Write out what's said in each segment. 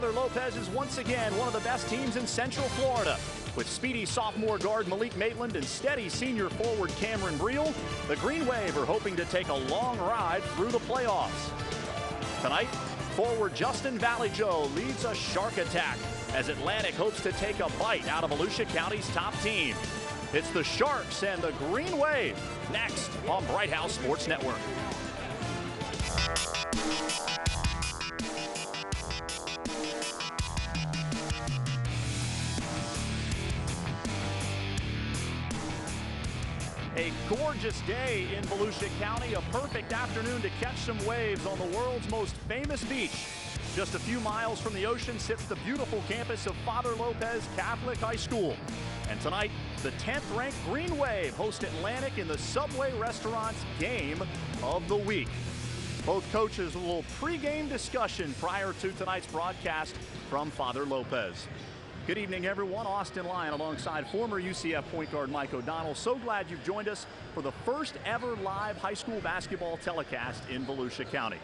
Father Lopez is once again one of the best teams in Central Florida. With speedy sophomore guard Malik Maitland and steady senior forward Cameron Breehl, the Green Wave are hoping to take a long ride through the playoffs. Tonight, forward Justin Valley Joe leads a shark attack as Atlantic hopes to take a bite out of Volusia County's top team. It's the Sharks and the Green Wave next on Bright House Sports Network. A gorgeous day in Volusia County, a perfect afternoon to catch some waves on the world's most famous beach. Just a few miles from the ocean sits the beautiful campus of Father Lopez Catholic High School. And tonight, the 10th ranked Green Wave host Atlantic in the Subway Restaurant's Game of the Week. Both coaches, a little pregame discussion prior to tonight's broadcast from Father Lopez. Good evening, everyone. Austin Lyon alongside former UCF point guard Mike O'Donnell. So glad you've joined us for the first ever live high school basketball telecast in Volusia County.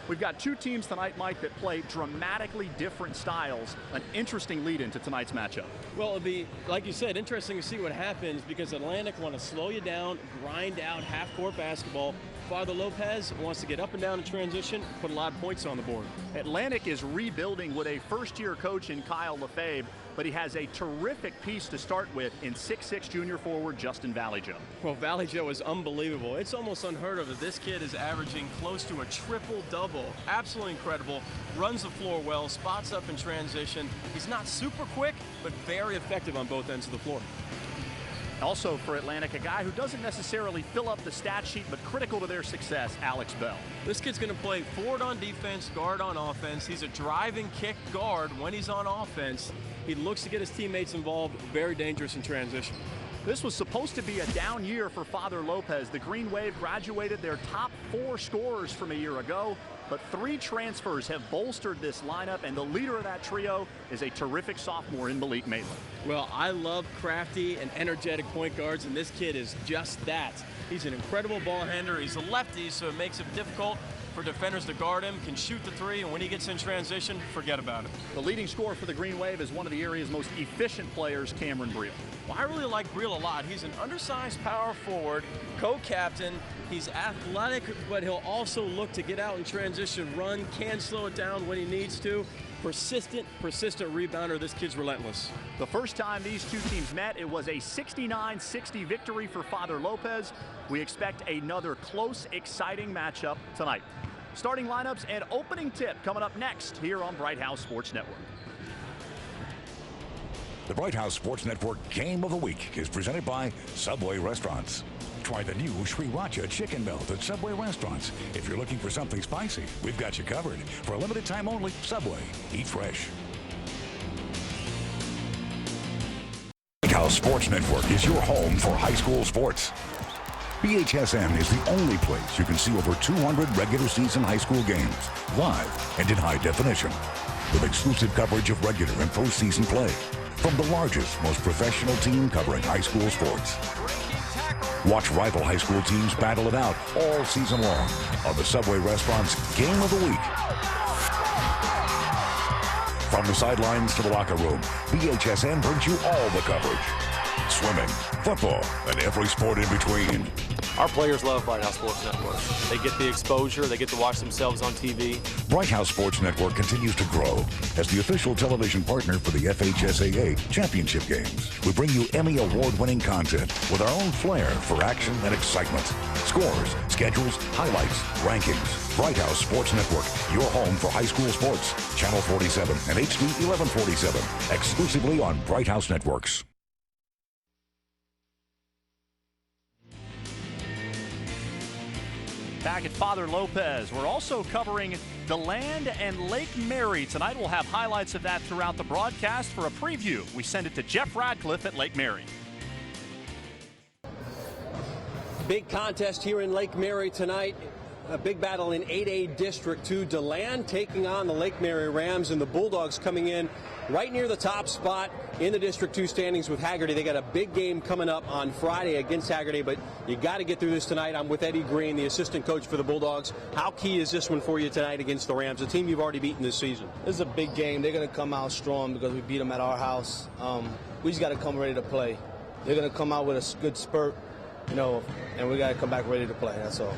We've got two teams tonight, Mike, that play dramatically different styles. An interesting lead into tonight's matchup. Well, it'll be, like you said, interesting to see what happens because Atlantic want to slow you down, grind out half-court basketball. Father Lopez wants to get up and down in transition, put a lot of points on the board. Atlantic is rebuilding with a first-year coach in Kyle Lefebvre, but he has a terrific piece to start with in 6'6" junior forward Justin Valley Joe. Well, Valley Joe is unbelievable. It's almost unheard of that this kid is averaging close to a triple-double. Absolutely incredible. Runs the floor well, spots up in transition. He's not super quick, but very effective on both ends of the floor. Also for Atlantic, a guy who doesn't necessarily fill up the stat sheet, but critical to their success, Alex Bell. This kid's going to play forward on defense, guard on offense. He's a driving kick guard when he's on offense. He looks to get his teammates involved, very dangerous in transition. This was supposed to be a down year for Father Lopez. The Green Wave graduated their top 4 scorers from a year ago, but 3 transfers have bolstered this lineup, and the leader of that trio is a terrific sophomore in Malik Maitland. Well, I love crafty and energetic point guards, and this kid is just that. He's an incredible ball handler. He's a lefty, so it makes it difficult for defenders to guard him, can shoot the 3, and when he gets in transition, forget about it. The leading scorer for the Green Wave is one of the area's most efficient players, Cameron Breehl. Well, I really like Breehl a lot. He's an undersized power forward, co-captain. He's athletic, but he'll also look to get out in transition, run, can slow it down when he needs to. Persistent rebounder. This kid's relentless. The first time these two teams met, it was a 69-60 victory for Father Lopez. We expect another close, exciting matchup tonight. Starting lineups and opening tip coming up next here on Bright House Sports Network. The Bright House Sports Network Game of the Week is presented by Subway Restaurants. Try the new Sriracha Chicken Melt at Subway Restaurants. If you're looking for something spicy, we've got you covered. For a limited time only, Subway. Eat fresh. Bright House Sports Network is your home for high school sports. BHSN is the only place you can see over 200 regular season high school games, live and in high definition, with exclusive coverage of regular and postseason play from the largest, most professional team covering high school sports. Watch rival high school teams battle it out all season long on the Subway Restaurants Game of the Week. From the sidelines to the locker room, BHSN brings you all the coverage. Swimming, football, and every sport in between. Our players love Bright House Sports Network. They get the exposure, they get to watch themselves on TV. Bright House Sports Network continues to grow as the official television partner for the FHSAA Championship Games. We bring you Emmy Award-winning content with our own flair for action and excitement. Scores, schedules, highlights, rankings. Bright House Sports Network, your home for high school sports. Channel 47 and HD 1147, exclusively on Bright House Networks. Back at Father Lopez, we're also covering DeLand and Lake Mary. Tonight we'll have highlights of that throughout the broadcast. For a preview, we send it to Jeff Radcliffe at Lake Mary. Big contest here in Lake Mary tonight. A big battle in 8A District 2. DeLand taking on the Lake Mary Rams, and the Bulldogs coming in right near the top spot in the District 2 standings with Hagerty. They got a big game coming up on Friday against Hagerty, but you got to get through this tonight. I'm with Eddie Green, the assistant coach for the Bulldogs. How key is this one for you tonight against the Rams, a team you've already beaten this season? This is a big game. They're going to come out strong because we beat them at our house. We just got to come ready to play. They're going to come out with a good spurt, and we got to come back ready to play. That's all.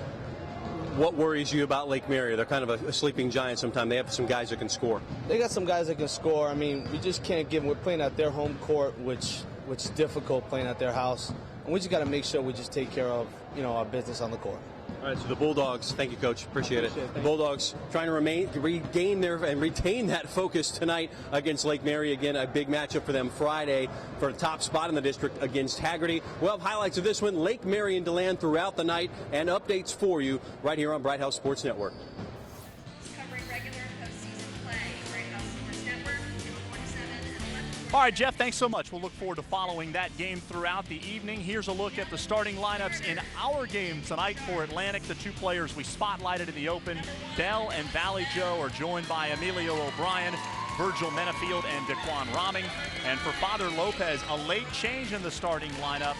What worries you about Lake Mary? They're kind of a sleeping giant sometimes. They have some guys that can score. They got some guys that can score. I mean, we just can't give them. We're playing at their home court, which is difficult playing at their house. And we just got to make sure we just take care of, our business on the court. All right, so the Bulldogs, thank you, Coach. Appreciate it. The Bulldogs trying to retain that focus tonight against Lake Mary. Again, a big matchup for them Friday for a top spot in the district against Hagerty. We'll have highlights of this one, Lake Mary and DeLand throughout the night, and updates for you right here on Bright House Sports Network. Covering regular postseason play, Bright House Sports Network, channel 47 and 11. All right, Jeff, thanks so much. We'll look forward to following that game throughout the evening. Here's a look at the starting lineups in our game tonight for Atlantic. The two players we spotlighted in the open, Bell and Valley Joe, are joined by Emilio O'Brien, Virgil Menafield, and Daquan Romming. And for Father Lopez, a late change in the starting lineup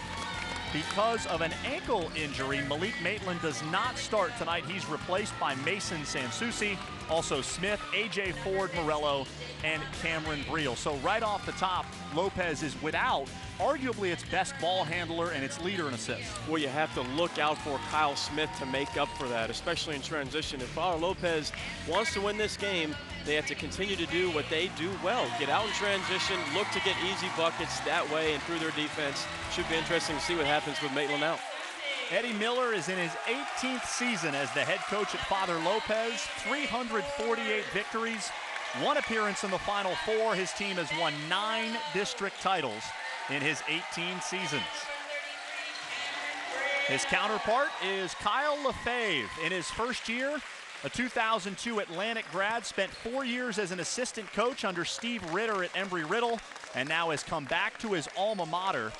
because of an ankle injury. Malik Maitland does not start tonight. He's replaced by Mason Sansucci, also Smith, A.J. Ford, Morello, and Cameron Breehl. So right off the top, Lopez is without arguably its best ball handler and its leader in assists. Well, you have to look out for Kyle Smith to make up for that, especially in transition. If Father Lopez wants to win this game, they have to continue to do what they do well. Get out in transition, look to get easy buckets that way and through their defense. Should be interesting to see what happens with Maitland out. Eddie Miller is in his 18th season as the head coach at Father Lopez. 348 victories, one appearance in the Final Four. His team has won 9 district titles in his 18 seasons. His counterpart is Kyle Lefebvre. In his first year, a 2002 Atlantic grad, spent 4 years as an assistant coach under Steve Ritter at Embry-Riddle, and now has come back to his alma mater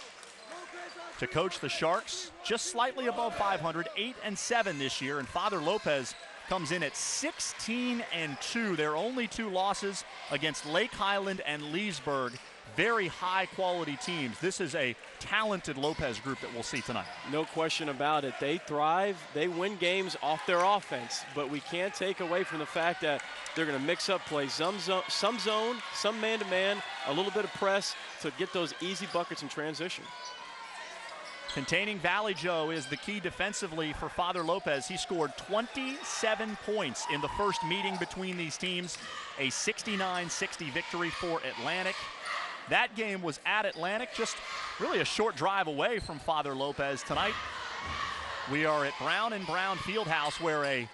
to coach the Sharks, just slightly above 500, 8-7 this year, and Father Lopez comes in at 16-2. Their only 2 losses against Lake Highland and Leesburg. Very high-quality teams. This is a talented Lopez group that we'll see tonight. No question about it. They thrive. They win games off their offense, but we can't take away from the fact that they're going to mix up plays. Some zone, some man-to-man, a little bit of press to get those easy buckets in transition. Containing Valley Joe is the key defensively for Father Lopez. He scored 27 points in the first meeting between these teams, a 69-60 victory for Atlantic. That game was at Atlantic, just really a short drive away from Father Lopez. Tonight, we are at Brown & Brown Fieldhouse, where a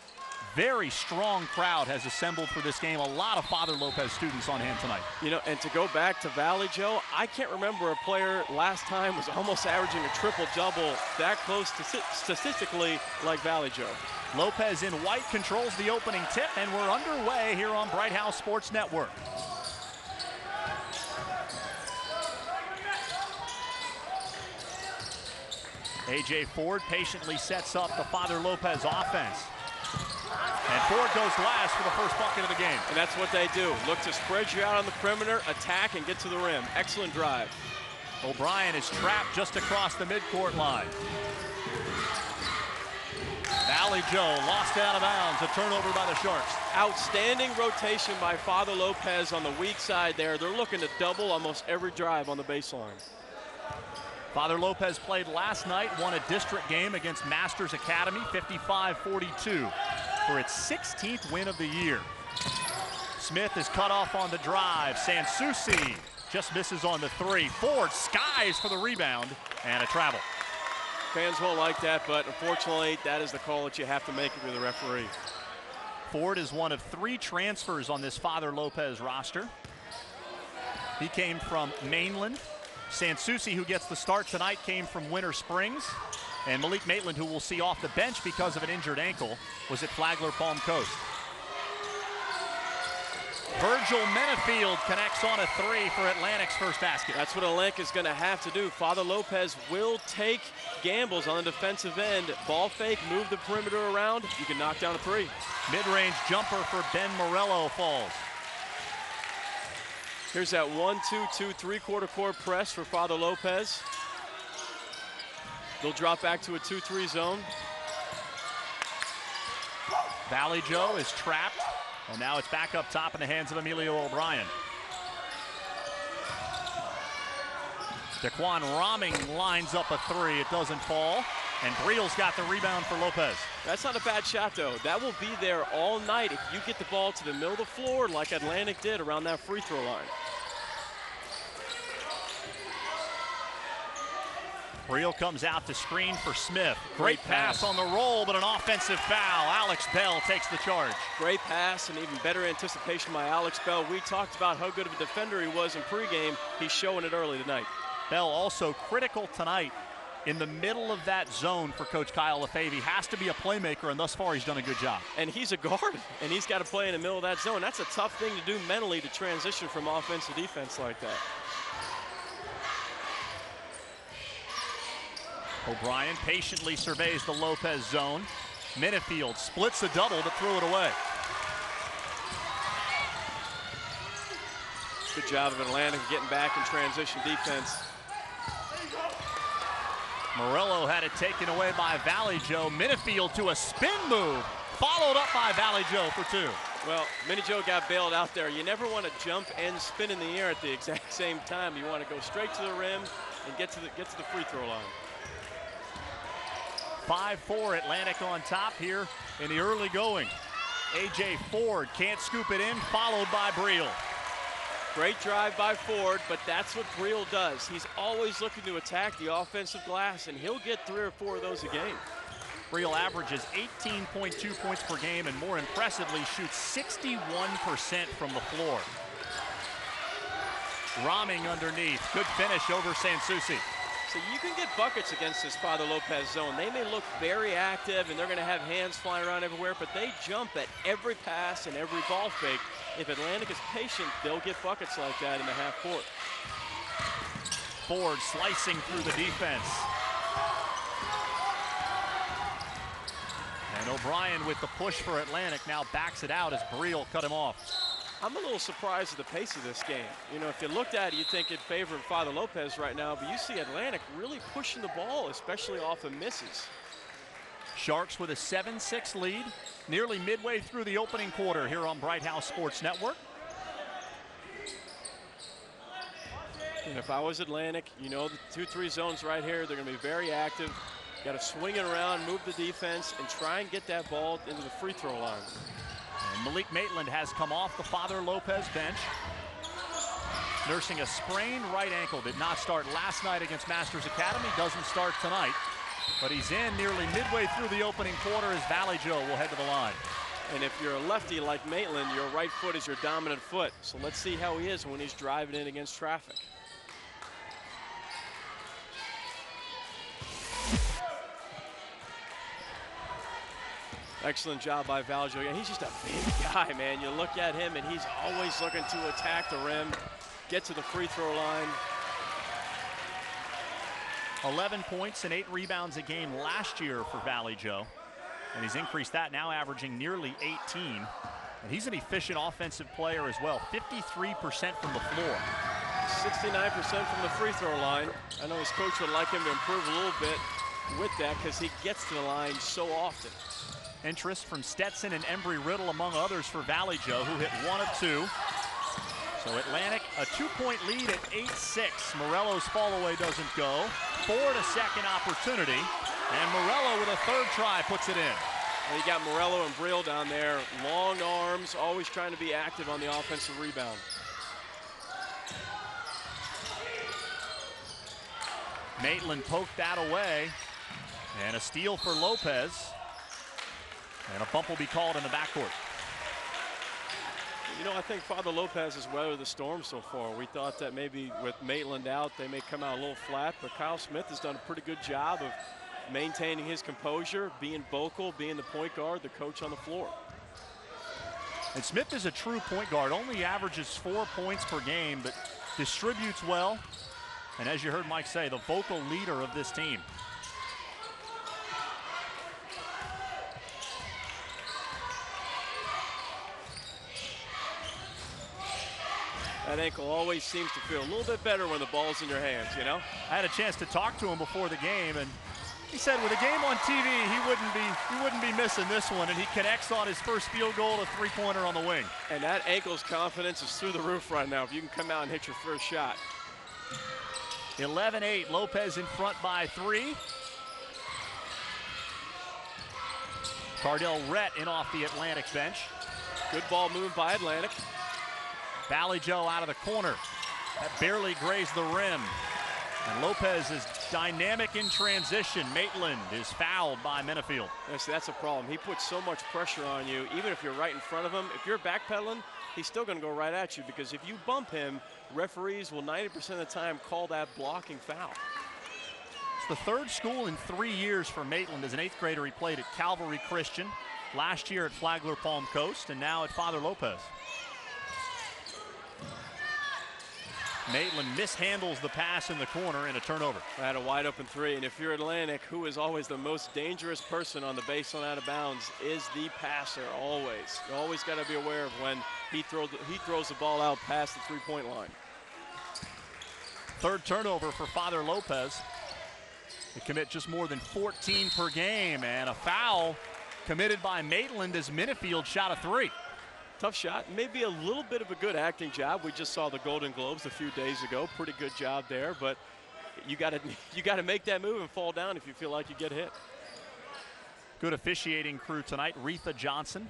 very strong crowd has assembled for this game. A lot of Father Lopez students on hand tonight. And to go back to Valley Joe, I can't remember a player last time was almost averaging a triple-double that close to statistically like Valley Joe. Lopez in white controls the opening tip, and we're underway here on Bright House Sports Network. A.J. Ford patiently sets up the Father Lopez offense. And Ford goes last for the first bucket of the game. And that's what they do. Look to spread you out on the perimeter, attack, and get to the rim. Excellent drive. O'Brien is trapped just across the midcourt line. Valley Joe lost out of bounds, a turnover by the Sharks. Outstanding rotation by Father Lopez on the weak side there. They're looking to double almost every drive on the baseline. Father Lopez played last night, won a district game against Masters Academy, 55-42, for its 16th win of the year. Smith is cut off on the drive. Sansucci just misses on the 3. Ford skies for the rebound and a travel. Fans won't like that, but unfortunately, that is the call that you have to make if you're the referee. Ford is one of 3 transfers on this Father Lopez roster. He came from Mainland. Sansucci, who gets the start tonight, came from Winter Springs. And Malik Maitland, who we'll see off the bench because of an injured ankle, was at Flagler Palm Coast. Virgil Virgil Menafield connects on a three for Atlantic's first basket. That's what Atlantic is going to have to do. Father Lopez will take gambles on the defensive end. Ball fake, move the perimeter around. You can knock down a three. Mid-range jumper for Ben Morello falls. Here's that 1-2-2 3/4 court press for Father Lopez. They'll drop back to a 2-3 zone. Valley Joe is trapped, and now it's back up top in the hands of Emilio O'Brien. Daquan Rahming lines up a three. It doesn't fall, and Breel's got the rebound for Lopez. That's not a bad shot, though. That will be there all night if you get the ball to the middle of the floor like Atlantic did around that free throw line. Breehl comes out to screen for Smith. Great pass on the roll, but an offensive foul. Alex Bell takes the charge. Great pass and even better anticipation by Alex Bell. We talked about how good of a defender he was in pregame. He's showing it early tonight. Bell also critical tonight in the middle of that zone for Coach Kyle Lefebvre. He has to be a playmaker, and thus far he's done a good job. And he's a guard, and he's got to play in the middle of that zone. That's a tough thing to do mentally, to transition from offense to defense like that. O'Brien patiently surveys the Lopez zone. Menafield splits the double but threw it away. Good job of Atlantic getting back in transition defense. Morello had it taken away by Valley Joe. Menafield to a spin move, followed up by Valley Joe for two. Well, Mini Joe got bailed out there. You never want to jump and spin in the air at the exact same time. You want to go straight to the rim and get to the free throw line. 5-4 Atlantic on top here in the early going. A.J. Ford can't scoop it in, followed by Breehl. Great drive by Ford, but that's what Breehl does. He's always looking to attack the offensive glass, and he'll get 3 or 4 of those a game. Breehl averages 18.2 points per game and more impressively shoots 61% from the floor. Rahming underneath. Good finish over Sansusi. So you can get buckets against this Father Lopez zone. They may look very active and they're going to have hands flying around everywhere, but they jump at every pass and every ball fake. If Atlantic is patient, they'll get buckets like that in the half court. Ford slicing through the defense. And O'Brien with the push for Atlantic now backs it out as Breehl cut him off. I'm a little surprised at the pace of this game. You know, if you looked at it, you'd think in favor of Father Lopez right now, but you see Atlantic really pushing the ball, especially off of misses. Sharks with a 7-6 lead, nearly midway through the opening quarter here on Bright House Sports Network. And if I was Atlantic, you know, the 2-3 zones right here, they're going to be very active. Got to swing it around, move the defense, and try and get that ball into the free throw line. And Malik Maitland has come off the Father Lopez bench, nursing a sprained right ankle. Did not start last night against Masters Academy, doesn't start tonight. But he's in nearly midway through the opening quarter as Valley Joe will head to the line. And if you're a lefty like Maitland, your right foot is your dominant foot. So let's see how he is when he's driving in against traffic. Excellent job by Valley Joe. Yeah, he's just a big guy, man. You look at him, and he's always looking to attack the rim, get to the free throw line. 11 points and 8 rebounds a game last year for Valley Joe. And he's increased that, now averaging nearly 18. And he's an efficient offensive player as well, 53% from the floor. 69% from the free throw line. I know his coach would like him to improve a little bit with that because he gets to the line so often. Interest from Stetson and Embry-Riddle, among others, for Valley Joe, who hit 1 of 2. So Atlantic, a 2-point lead at 8-6. Morello's fall away doesn't go. Ford a second opportunity, and Morello with a third try puts it in. And you got Morello and Breehl down there, long arms, always trying to be active on the offensive rebound. Maitland poked that away, and a steal for Lopez. And a bump will be called in the backcourt. You know, I think Father Lopez has weathered the storm so far. We thought that maybe with Maitland out, they may come out a little flat, but Kyle Smith has done a pretty good job of maintaining his composure, being vocal, being the point guard, the coach on the floor. And Smith is a true point guard, only averages 4 points per game, but distributes well. And as you heard Mike say, the vocal leader of this team. That ankle always seems to feel a little bit better when the ball's in your hands, you know? I had a chance to talk to him before the game, and he said with a game on TV, he wouldn't be missing this one, and he connects on his first field goal, a three-pointer on the wing. And that ankle's confidence is through the roof right now if you can come out and hit your first shot. 11-8, Lopez in front by 3. Cardell Rhett in off the Atlantic bench. Good ball movement by Atlantic. Valley Joe out of the corner. That barely grazed the rim. And Lopez is dynamic in transition. Maitland is fouled by Minifield. Yes, that's a problem. He puts so much pressure on you, even if you're right in front of him. If you're backpedaling, he's still going to go right at you, because if you bump him, referees will 90% of the time call that blocking foul. It's the third school in 3 years for Maitland. As an 8th grader, he played at Calvary Christian, last year at Flagler Palm Coast, and now at Father Lopez. Maitland mishandles the pass in the corner and a turnover. Had a wide open 3, and if you're Atlantic, who is always the most dangerous person on the baseline out of bounds is the passer, always. You always got to be aware of when he throws the ball out past the three-point line. Third turnover for Father Lopez. They commit just more than 14 per game, and a foul committed by Maitland as Minifield shot a 3. Tough shot, maybe a little bit of a good acting job. We just saw the Golden Globes a few days ago. Pretty good job there, but you got to make that move and fall down if you feel like you get hit. Good officiating crew tonight. Retha Johnson,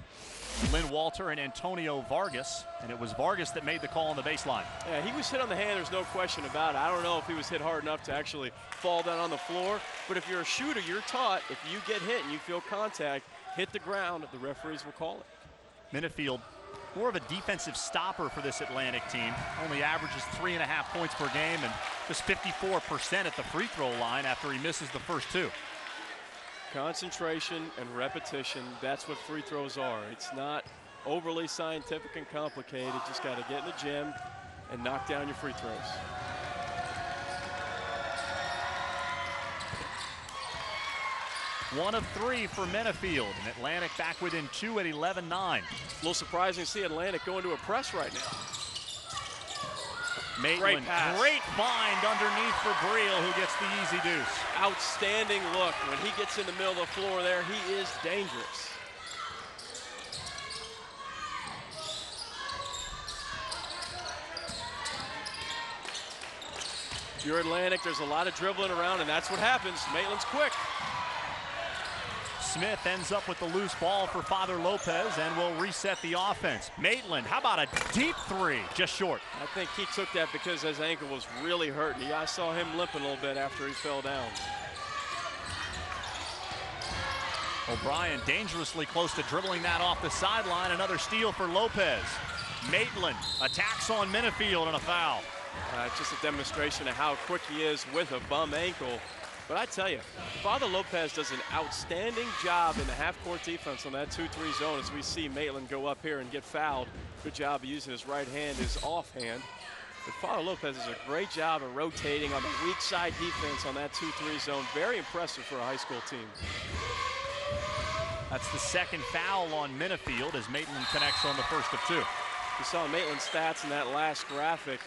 Lynn Walter, and Antonio Vargas. And it was Vargas that made the call on the baseline. Yeah, he was hit on the hand, there's no question about it. I don't know if he was hit hard enough to actually fall down on the floor, but if you're a shooter, you're taught if you get hit and you feel contact, hit the ground, the referees will call it. Minifield, more of a defensive stopper for this Atlantic team. Only averages 3.5 points per game and just 54% at the free throw line after he misses the first 2. Concentration and repetition, that's what free throws are. It's not overly scientific and complicated. Just got to get in the gym and knock down your free throws. One of 3 for Minifield, and Atlantic back within 2 at 11-9. A little surprising to see Atlantic go into a press right now. Maitland, great find underneath for Breehl, who gets the easy deuce. Outstanding look. When he gets in the middle of the floor there, he is dangerous. If you're Atlantic, there's a lot of dribbling around, and that's what happens. Maitland's quick. Smith ends up with the loose ball for Father Lopez and will reset the offense. Maitland, how about a deep 3? Just short. I think he took that because his ankle was really hurting. I saw him limping a little bit after he fell down. O'Brien dangerously close to dribbling that off the sideline. Another steal for Lopez. Maitland attacks on Minifield and a foul. Just a demonstration of how quick he is with a bum ankle. But I tell you, Father Lopez does an outstanding job in the half-court defense on that 2-3 zone as we see Maitland go up here and get fouled. Good job of using his right hand, his offhand. But Father Lopez does a great job of rotating on the weak side defense on that 2-3 zone. Very impressive for a high school team. That's the second foul on Minifield as Maitland connects on the first of 2. You saw Maitland's stats in that last graphic.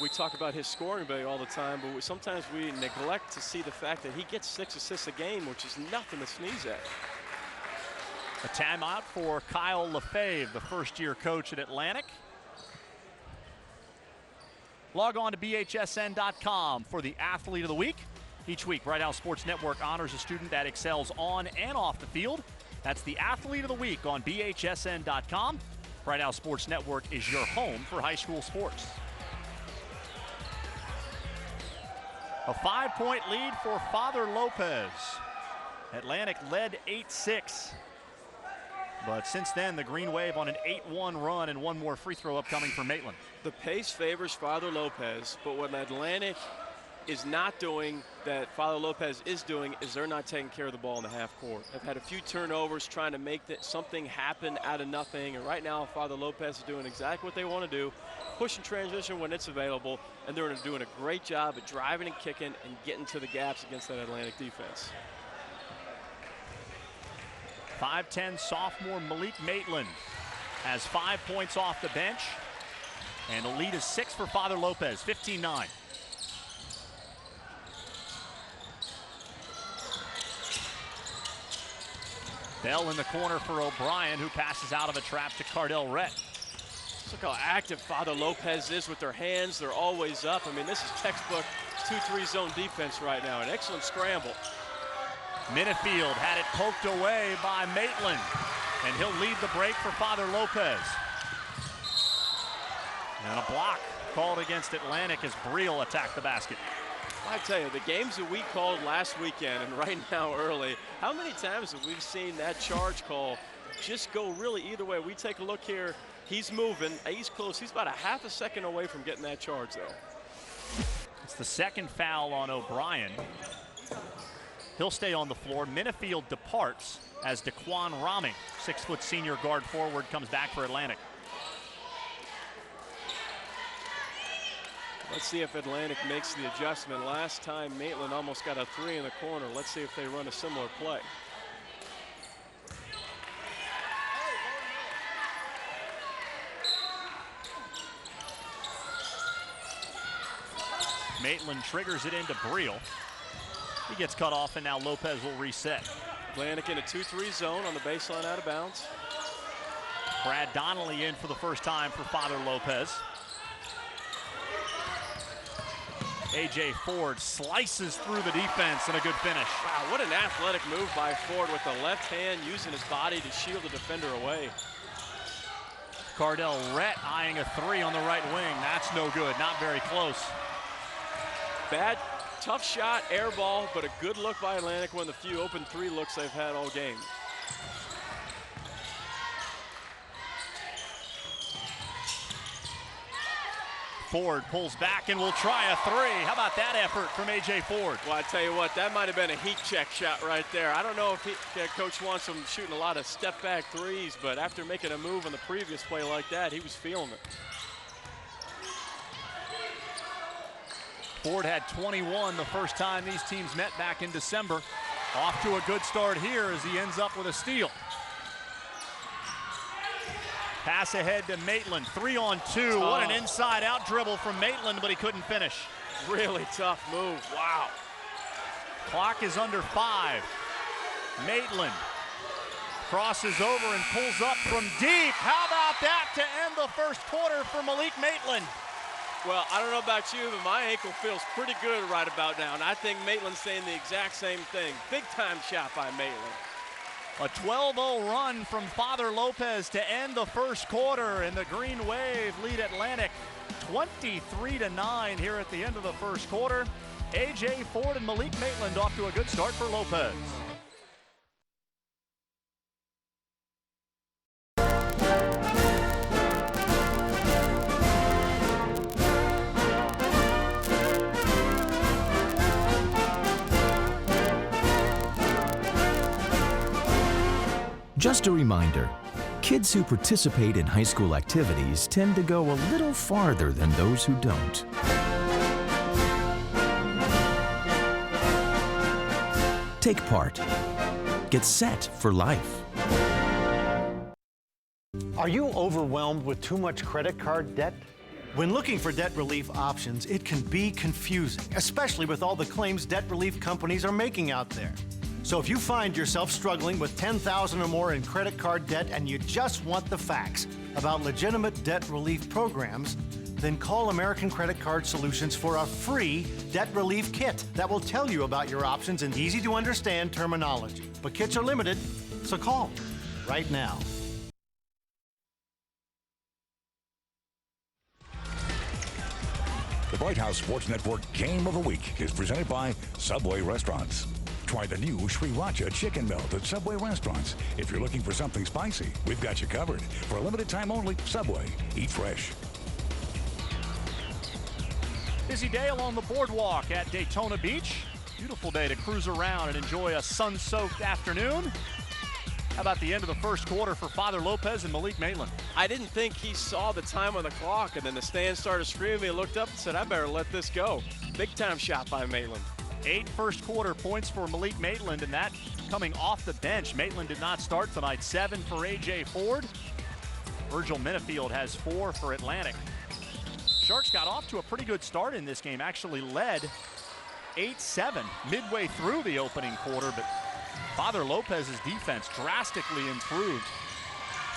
We talk about his scoring ability all the time, but sometimes we neglect to see the fact that he gets 6 assists a game, which is nothing to sneeze at. A timeout for Kyle Lefebvre, the first-year coach at Atlantic. Log on to BHSN.com for the Athlete of the Week. Each week, Bright House Sports Network honors a student that excels on and off the field. That's the Athlete of the Week on BHSN.com. Bright House Sports Network is your home for high school sports. A 5-point lead for Father Lopez. Atlantic led 8-6. But since then, the Green Wave on an 8-1 run and one more free throw upcoming for Maitland. The pace favors Father Lopez, but when Atlantic is not doing that Father Lopez is doing is they're not taking care of the ball in the half court. They've had a few turnovers trying to make something happen out of nothing, and right now Father Lopez is doing exactly what they want to do, pushing transition when it's available, and they're doing a great job at driving and kicking and getting to the gaps against that Atlantic defense. 5'10" sophomore Malik Maitland has 5 points off the bench, and the lead is 6 for Father Lopez, 15-9. Bell in the corner for O'Brien, who passes out of a trap to Cardell Rett. Look how active Father Lopez is with their hands. They're always up. I mean, this is textbook 2-3 zone defense right now. An excellent scramble. Minifield had it poked away by Maitland, and he'll lead the break for Father Lopez. And a block called against Atlantic as Breehl attacked the basket. I tell you, the games that we called last weekend and right now early, how many times have we seen that charge call just go really either way? We take a look here. He's moving. He's close. He's about a half a second away from getting that charge there. It's the second foul on O'Brien. He'll stay on the floor. Minifield departs as Daquan Ramey, 6-foot senior guard forward, comes back for Atlantic. Let's see if Atlantic makes the adjustment. Last time Maitland almost got a 3 in the corner. Let's see if they run a similar play. Maitland triggers it into Breehl. He gets cut off, and now Lopez will reset. Atlantic in a 2-3 zone on the baseline out of bounds. Brad Donnelly in for the first time for Father Lopez. A.J. Ford slices through the defense and a good finish. Wow, what an athletic move by Ford with the left hand, using his body to shield the defender away. Cardell Rett eyeing a 3 on the right wing. That's no good, not very close. Bad, tough shot, air ball, but a good look by Atlantic, one of the few open 3 looks they've had all game. Ford pulls back and will try a 3. How about that effort from A.J. Ford? Well, I tell you what, that might have been a heat check shot right there. I don't know if Coach wants him shooting a lot of step-back 3s, but after making a move on the previous play like that, he was feeling it. Ford had 21 the first time these teams met back in December. Off to a good start here as he ends up with a steal. Pass ahead to Maitland, 3-on-2. What an inside-out dribble from Maitland, but he couldn't finish. Really tough move, wow. Clock is under 5. Maitland crosses over and pulls up from deep. How about that to end the first quarter for Malik Maitland? Well, I don't know about you, but my ankle feels pretty good right about now, and I think Maitland's saying the exact same thing. Big-time shot by Maitland. A 12-0 run from Father Lopez to end the first quarter, and the Green Wave lead Atlantic 23-9 here at the end of the first quarter. A.J. Ford and Malik Maitland off to a good start for Lopez. Just a reminder, kids who participate in high school activities tend to go a little farther than those who don't. Take part. Get set for life. Are you overwhelmed with too much credit card debt? When looking for debt relief options, it can be confusing, especially with all the claims debt relief companies are making out there. So if you find yourself struggling with $10,000 or more in credit card debt and you just want the facts about legitimate debt relief programs, then call American Credit Card Solutions for a free debt relief kit that will tell you about your options in easy-to-understand terminology. But kits are limited, so call right now. The Bright House Sports Network Game of the Week is presented by Subway Restaurants. Try the new Sriracha Chicken Melt at Subway Restaurants. If you're looking for something spicy, we've got you covered. For a limited time only, Subway. Eat fresh. Busy day along the boardwalk at Daytona Beach. Beautiful day to cruise around and enjoy a sun-soaked afternoon. How about the end of the first quarter for Father Lopez and Malik Maitland? I didn't think he saw the time on the clock, and then the stand started screaming. He looked up and said, I better let this go. Big time shot by Maitland. 8 first quarter points for Malik Maitland, and that coming off the bench. Maitland did not start tonight. 7 for A.J. Ford. Virgil Minifield has 4 for Atlantic. Sharks got off to a pretty good start in this game, actually led 8-7 midway through the opening quarter, but Father Lopez's defense drastically improved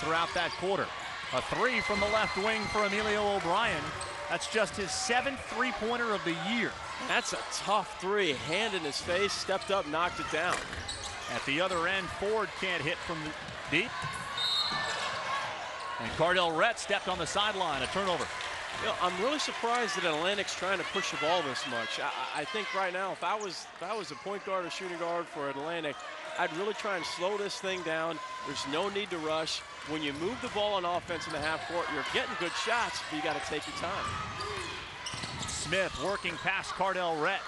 throughout that quarter. A 3 from the left wing for Emilio O'Brien. That's just his 7th three-pointer of the year. That's a tough 3. Hand in his face, stepped up, knocked it down. At the other end, Ford can't hit from deep. And Cardell Rett stepped on the sideline, a turnover. You know, I'm really surprised that Atlantic's trying to push the ball this much. I think right now, if I was a point guard or shooting guard for Atlantic, I'd really try and slow this thing down. There's no need to rush. When you move the ball on offense in the half court, you're getting good shots, but you got to take your time. Smith working past Cardell Rett.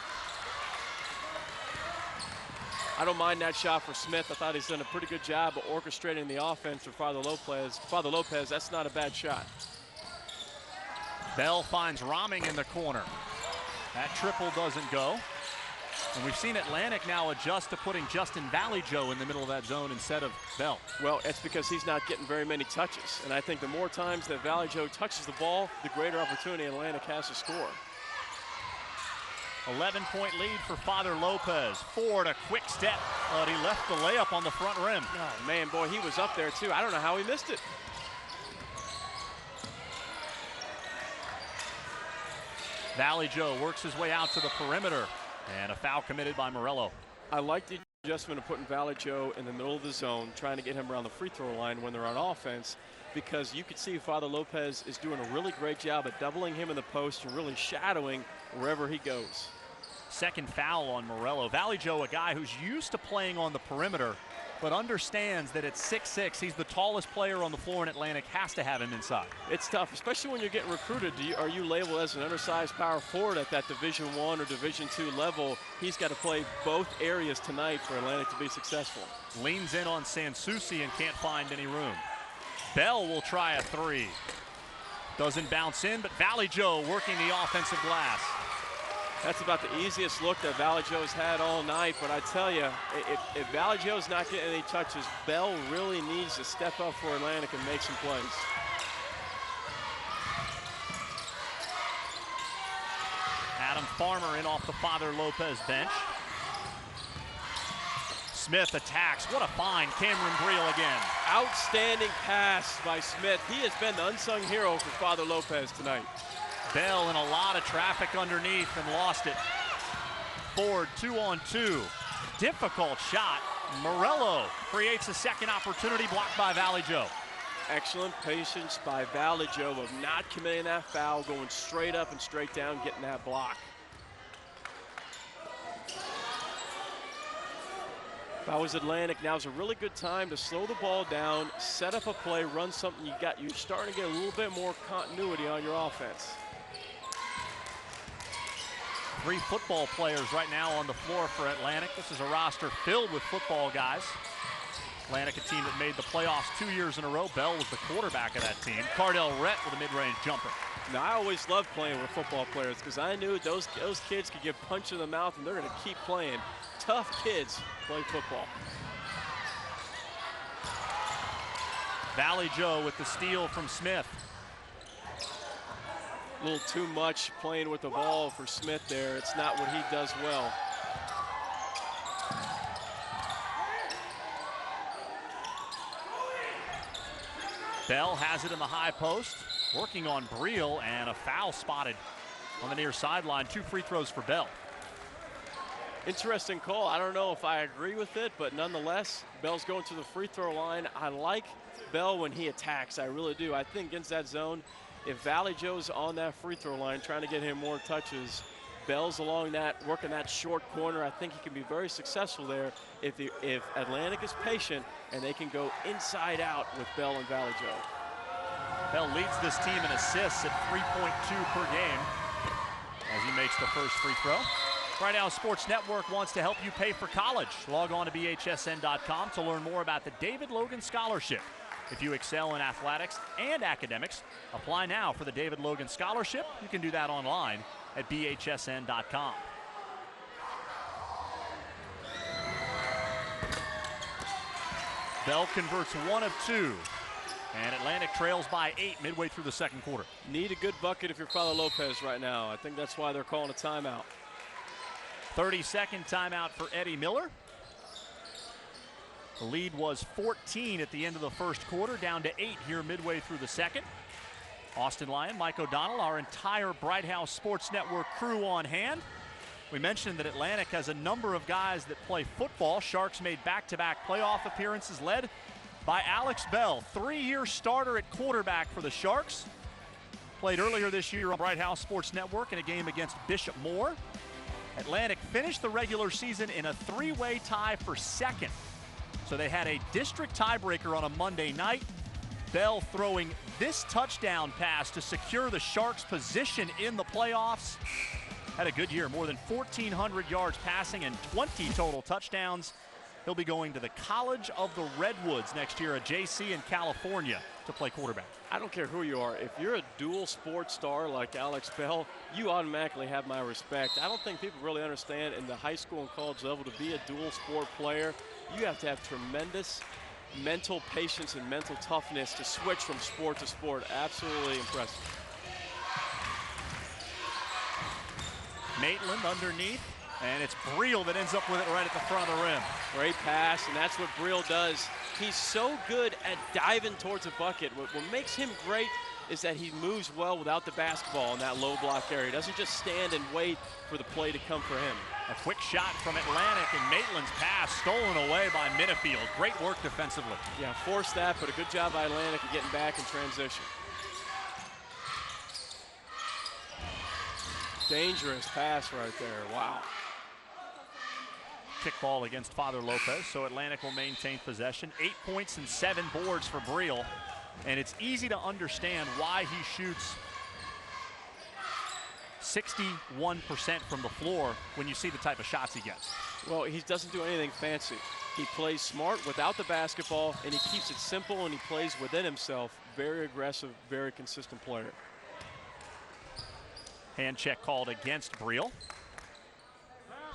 I don't mind that shot for Smith. I thought he's done a pretty good job of orchestrating the offense for Father Lopez. Father Lopez, that's not a bad shot. Bell finds Rahming in the corner. That triple doesn't go. And we've seen Atlantic now adjust to putting Justin Valleyjoe in the middle of that zone instead of Bell. Well, it's because he's not getting very many touches. And I think the more times that Valleyjoe touches the ball, the greater opportunity Atlantic has to score. 11-point lead for Father Lopez. Ford, a quick step, but he left the layup on the front rim. Oh, man, boy, he was up there, too. I don't know how he missed it. Valleyjoe works his way out to the perimeter, and a foul committed by Morello. I like the adjustment of putting Valleyjoe in the middle of the zone, trying to get him around the free throw line when they're on offense, because you could see Father Lopez is doing a really great job at doubling him in the post and really shadowing wherever he goes. Second foul on Morello. Valleyjoe, a guy who's used to playing on the perimeter, but understands that at 6'6", he's the tallest player on the floor in Atlantic, has to have him inside. It's tough, especially when you're getting recruited. Are you labeled as an undersized power forward at that Division I or Division II level? He's got to play both areas tonight for Atlantic to be successful. Leans in on Sansucci and can't find any room. Bell will try a 3. Doesn't bounce in, but Valleyjoe working the offensive glass. That's about the easiest look that Valleyjoe's had all night, but I tell you, if Valleyjoe's not getting any touches, Bell really needs to step up for Atlantic and make some plays. Adam Farmer in off the Father Lopez bench. Smith attacks. What a find. Cameron Breehl again. Outstanding pass by Smith. He has been the unsung hero for Father Lopez tonight. Bell in a lot of traffic underneath and lost it. Ford 2-on-2. Difficult shot. Morello creates a second opportunity, blocked by Valleyjoe. Excellent patience by Valleyjoe of not committing that foul, going straight up and straight down, getting that block. If I was Atlantic, now's a really good time to slow the ball down, set up a play, run something. You're starting to get a little bit more continuity on your offense. 3 football players right now on the floor for Atlantic. This is a roster filled with football guys. Atlantic, a team that made the playoffs 2 years in a row. Bell was the quarterback of that team. Cardell Rett with a mid-range jumper. Now, I always loved playing with football players because I knew those kids could get punched in the mouth and they're going to keep playing. Tough kids play football. Valleyjoe with the steal from Smith. A little too much playing with the ball for Smith there. It's not what he does well. Bell has it in the high post, working on Breehl, and a foul spotted on the near sideline. 2 free throws for Bell. Interesting call. I don't know if I agree with it, but nonetheless, Bell's going to the free throw line. I like Bell when he attacks. I really do. I think against that zone, if Valleyjoe's on that free throw line trying to get him more touches, Bell's along that, working that short corner, I think he can be very successful there if Atlantic is patient and they can go inside out with Bell and Valleyjoe. Bell leads this team in assists at 3.2 per game. as he makes the first free throw. Bright House Sports Network wants to help you pay for college. Log on to BHSN.com to learn more about the David Logan Scholarship. If you excel in athletics and academics, apply now for the David Logan Scholarship. You can do that online at BHSN.com. Bell converts 1 of 2. And Atlantic trails by 8 midway through the second quarter. Need a good bucket if you're Father Lopez right now. I think that's why they're calling a timeout. 30-second timeout for Eddie Miller. The lead was 14 at the end of the first quarter, down to 8 here midway through the second. Austin Lyon, Mike O'Donnell, our entire Bright House Sports Network crew on hand. We mentioned that Atlantic has a number of guys that play football. Sharks made back-to-back playoff appearances led by Alex Bell, 3-year starter at quarterback for the Sharks. Played earlier this year on Bright House Sports Network in a game against Bishop Moore. Atlantic finished the regular season in a 3-way tie for second. So they had a district tiebreaker on a Monday night. Bell throwing this touchdown pass to secure the Sharks' position in the playoffs. Had a good year, more than 1,400 yards passing and 20 total touchdowns. He'll be going to the College of the Redwoods next year, a JC in California, to play quarterback. I don't care who you are. If you're a dual sport star like Alex Bell, you automatically have my respect. I don't think people really understand in the high school and college level to be a dual sport player, you have to have tremendous mental patience and mental toughness to switch from sport to sport. Absolutely impressive. Maitland underneath, and it's Breehl that ends up with it right at the front of the rim. Great pass, and that's what Breehl does. He's so good at diving towards a bucket. What makes him great is that he moves well without the basketball in that low block area. He doesn't just stand and wait for the play to come for him. A quick shot from Atlantic, and Maitland's pass stolen away by Minifield. Great work defensively. Yeah, forced that, but a good job by Atlantic of getting back in transition. Dangerous pass right there, wow. Kickball against Father Lopez, so Atlantic will maintain possession. 8 points and 7 boards for Breehl, and it's easy to understand why he shoots 61% from the floor when you see the type of shots he gets. Well, he doesn't do anything fancy. He plays smart without the basketball, and he keeps it simple, and he plays within himself. Very aggressive, very consistent player. Hand check called against Breehl.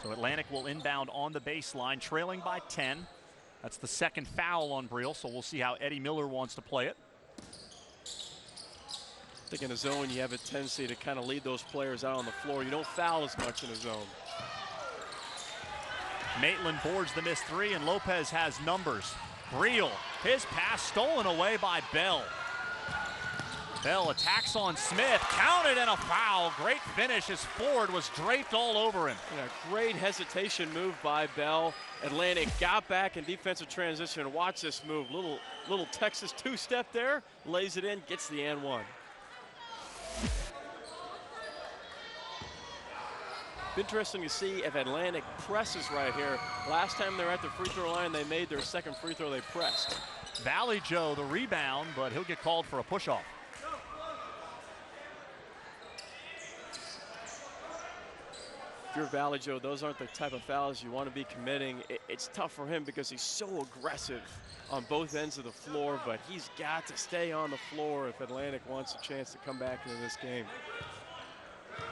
So Atlantic will inbound on the baseline, trailing by 10. That's the second foul on Breehl, so we'll see how Eddie Miller wants to play it. I think in a zone, you have a tendency to kind of lead those players out on the floor. You don't foul as much in a zone. Maitland boards the missed three, and Lopez has numbers. Breehl, his pass stolen away by Bell. Bell attacks on Smith, counted and a foul. Great finish as Ford was draped all over him. Yeah, great hesitation move by Bell. Atlantic got back in defensive transition. Watch this move, little Texas two-step there, lays it in, gets the and one. Interesting to see if Atlantic presses right here. Last time they were at the free throw line, they made their second free throw, they pressed. Valley Joe the rebound, but he'll get called for a push-off. If you're Valley Joe, those aren't the type of fouls you want to be committing. It's tough for him because he's so aggressive on both ends of the floor, but he's got to stay on the floor if Atlantic wants a chance to come back into this game.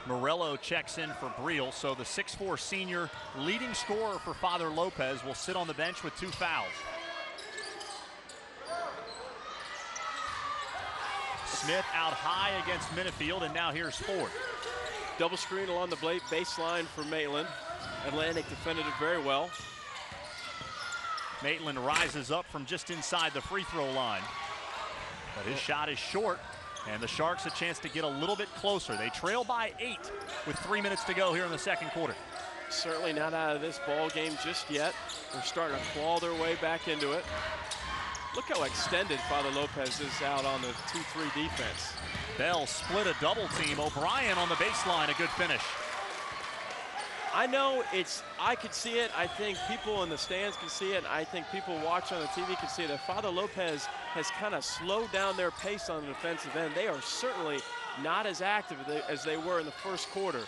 Morello checks in for Breehl, so the 6'4" senior leading scorer for Father Lopez will sit on the bench with 2 fouls. Smith out high against Minifield, and now here's Ford. Double screen along the baseline for Maitland. Atlantic defended it very well. Maitland rises up from just inside the free throw line, but his shot is short, and the Sharks a chance to get a little bit closer. They trail by 8 with 3 minutes to go here in the second quarter. Certainly not out of this ball game just yet. They're starting to claw their way back into it. Look how extended Father Lopez is out on the 2-3 defense. Bell split a double team. O'Brien on the baseline, a good finish. I know I could see it. I think people in the stands can see it. I think people watching on the TV can see it. That Father Lopez has kind of slowed down their pace on the defensive end. They are certainly not as active as they were in the first quarter.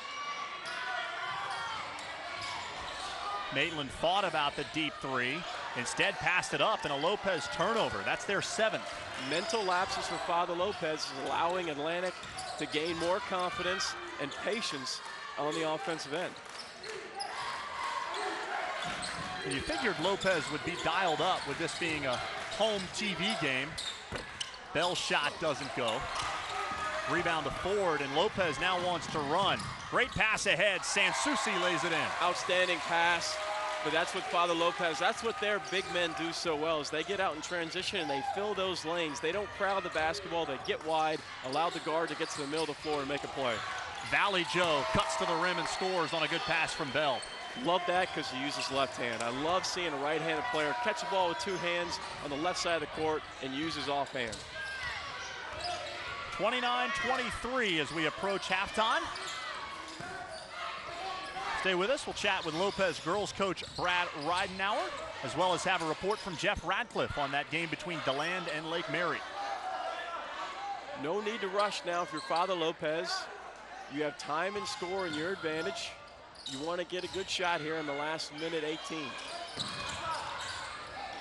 Maitland thought about the deep three, instead passed it up, and a Lopez turnover. That's their 7th. Mental lapses for Father Lopez is allowing Atlantic to gain more confidence and patience on the offensive end. And you figured Lopez would be dialed up with this being a home TV game. Bell's shot doesn't go. Rebound to Ford, and Lopez now wants to run. Great pass ahead. Sansusi lays it in. Outstanding pass, but that's what Father Lopez, that's what their big men do so well, is they get out in transition and they fill those lanes. They don't crowd the basketball. They get wide, allow the guard to get to the middle of the floor and make a play. Valley Joe cuts to the rim and scores on a good pass from Bell. Love that because he uses left hand. I love seeing a right-handed player catch the ball with 2 hands on the left side of the court and use his offhand. 29-23 as we approach halftime. Stay with us. We'll chat with Lopez girls coach Brad Ridenauer, as well as have a report from Jeff Radcliffe on that game between DeLand and Lake Mary. No need to rush now if you're Father Lopez. You have time and score in your advantage. You want to get a good shot here in the last minute 18.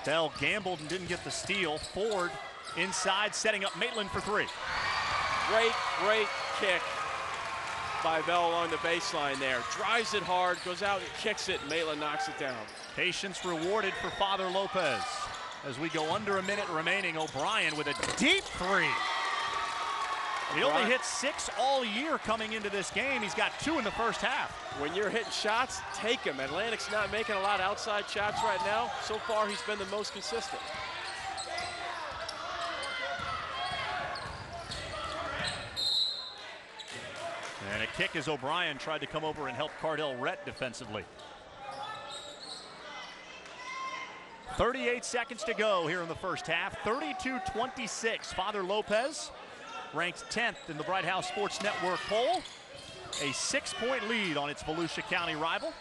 Bell gambled and didn't get the steal. Ford inside, setting up Maitland for 3. Great kick by Bell along the baseline there. Drives it hard, goes out and kicks it. Maitland knocks it down. Patience rewarded for Father Lopez. As we go under a minute remaining, O'Brien with a deep 3. He only hit 6 all year coming into this game. He's got 2 in the first half. When you're hitting shots, take them. Atlantic's not making a lot of outside shots right now. So far, he's been the most consistent. And a kick as O'Brien tried to come over and help Cardell Rett defensively. 38 seconds to go here in the first half. 32-26. Father Lopez ranked 10th in the Bright House Sports Network poll. A 6-point lead on its Volusia County rival.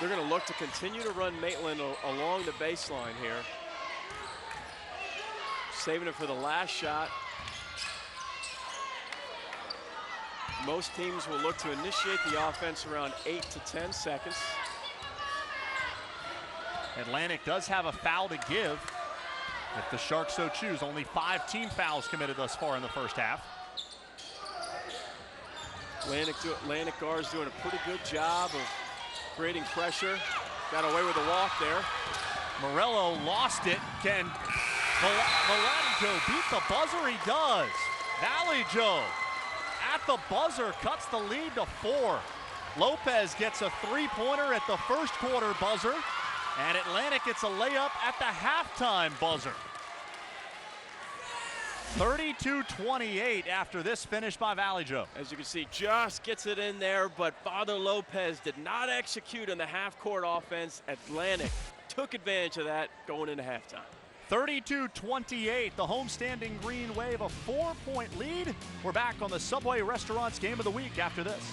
They're going to look to continue to run Maitland along the baseline here. Saving it for the last shot. Most teams will look to initiate the offense around 8 to 10 seconds. Atlantic does have a foul to give if the Sharks so choose. Only 5 team fouls committed thus far in the first half. Atlantic guards doing a pretty good job of creating pressure. Got away with a walk there. Morello lost it. Can Valley Joe beat the buzzer? He does. Valley Joe at the buzzer cuts the lead to 4. Lopez gets a 3-pointer at the first quarter buzzer, and Atlantic gets a layup at the halftime buzzer. 32-28 after this finish by Valley Joe. As you can see, just gets it in there, but Father Lopez did not execute on the half-court offense. Atlantic took advantage of that going into halftime. 32-28, the homestanding Green Wave, a 4-point lead. We're back on the Subway Restaurants Game of the Week after this.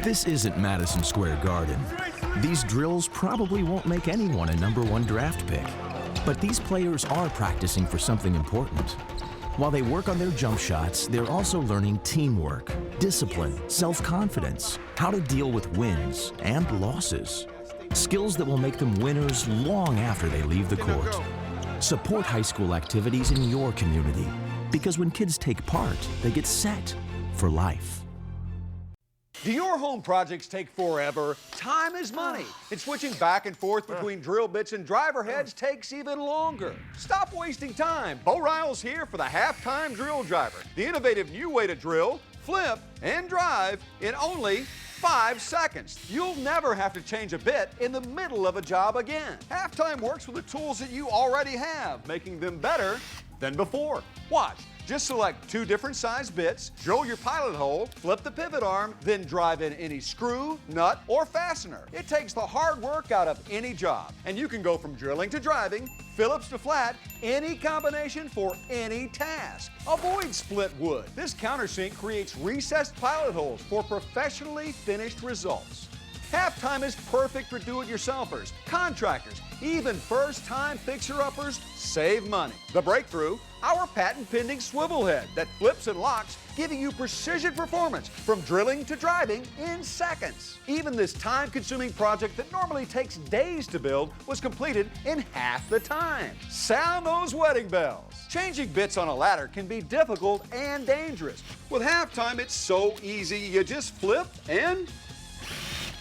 This isn't Madison Square Garden. These drills probably won't make anyone a #1 draft pick. But these players are practicing for something important. While they work on their jump shots, they're also learning teamwork, discipline, self-confidence, how to deal with wins and losses. Skills that will make them winners long after they leave the court. Support high school activities in your community, because when kids take part, they get set for life. Do your home projects take forever? Time is money, and switching back and forth between drill bits and driver heads takes even longer. Stop wasting time. Bo Ryle's here for the halftime drill driver, the innovative new way to drill, flip, and drive in only 5 seconds. You'll never have to change a bit in the middle of a job again. Halftime works with the tools that you already have, making them better than before. Watch. Just select 2 different size bits, drill your pilot hole, flip the pivot arm, then drive in any screw, nut, or fastener. It takes the hard work out of any job. And you can go from drilling to driving, Phillips to flat, any combination for any task. Avoid split wood. This countersink creates recessed pilot holes for professionally finished results. Halftime is perfect for do-it-yourselfers, contractors, Even first-time fixer-uppers save money. The breakthrough, our patent-pending swivel head that flips and locks, giving you precision performance from drilling to driving in seconds. Even this time-consuming project that normally takes days to build was completed in half the time. Sound those wedding bells. Changing bits on a ladder can be difficult and dangerous. With Halftime, it's so easy. You just flip and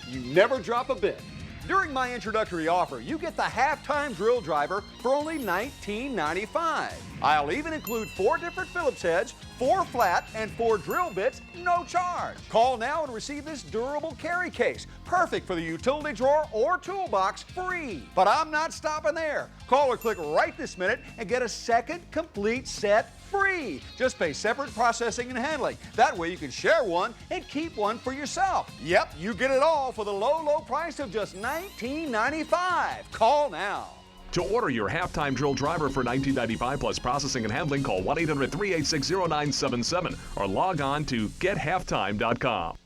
you never drop a bit. During my introductory offer, you get the Halftime drill driver for only $19.95. I'll even include 4 different Phillips heads, 4 flat, and 4 drill bits, no charge. Call now and receive this durable carry case, perfect for the utility drawer or toolbox, free. But I'm not stopping there. Call or click right this minute and get a second complete set free. Just pay separate processing and handling. That way you can share one and keep one for yourself. Yep, you get it all for the low, low price of just $19.95. Call now. To order your Halftime drill driver for $19.95 plus processing and handling, call 1-800-386-0977 or log on to gethalftime.com.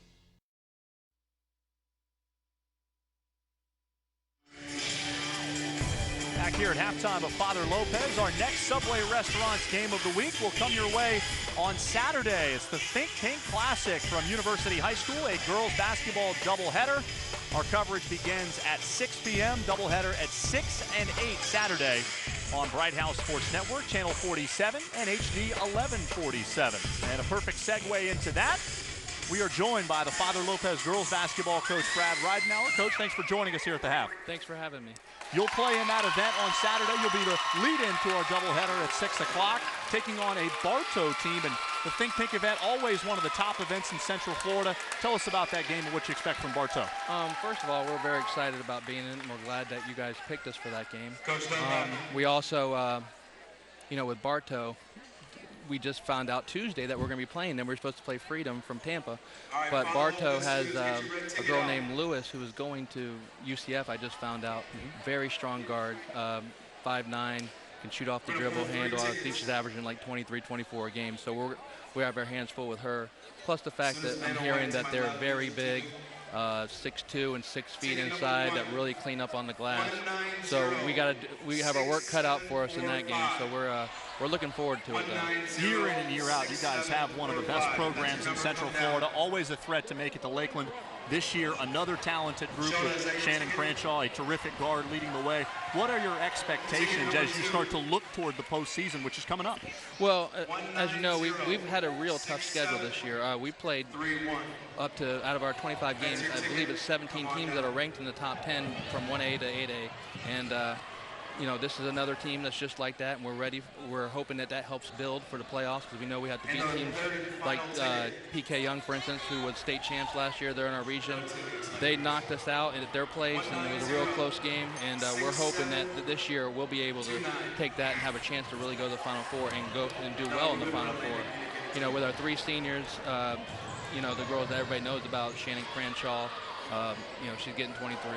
Back here at halftime of Father Lopez, our next Subway Restaurants game of the week will come your way on Saturday. It's the Think Pink Classic from University High School, a girls basketball doubleheader. Our coverage begins at 6 p.m., doubleheader at 6 and 8 Saturday on Bright House Sports Network, Channel 47 and HD 1147. And a perfect segue into that, we are joined by the Father Lopez girls basketball coach, Brad Ridenauer. Coach, thanks for joining us here at the half. Thanks for having me. You'll play in that event on Saturday. You'll be the lead-in to our doubleheader at 6 o'clock, taking on a Bartow team. And the Think Pink event, always one of the top events in Central Florida. Tell us about that game and what you expect from Bartow. First of all, we're very excited about being in it, and we're glad that you guys picked us for that game. We also, with Bartow, we just found out Tuesday that we're going to be playing them. We're supposed to play Freedom from Tampa. But Bartow has a girl named Lewis who is going to UCF, I just found out. Very strong guard, 5'9", can shoot off the dribble, handle. I think she's averaging like 23, 24 a game. So we have our hands full with her. Plus the fact that I'm hearing that they're very big, 6'2" and 6 feet inside, that really clean up on the glass. So we have our work cut out for us in that game. So we're looking forward to it, though. Year in and year out, you guys have one of the best programs in Central Florida, always a threat to make it to Lakeland. This year, another talented group with Shannon Cranshaw, a terrific guard leading the way. What are your expectations as you start to look toward the postseason, which is coming up? Well, as you know, we've had a real tough schedule this year. We played up to, out of our 25 games, I believe it's 17 teams that are ranked in the top 10 from 1A to 8A. And this is another team that's just like that, and we're ready. We're hoping that helps build for the playoffs, because we know we have to beat teams like PK Young, for instance, who was state champs last year. They're in our region. They knocked us out at their place, and it was a real close game. And we're hoping that this year we'll be able to take that and have a chance to really go to the Final Four and go and do well in the Final Four. With our 3 seniors, the girls that everybody knows about, Shannon Cranshaw, she's getting 23.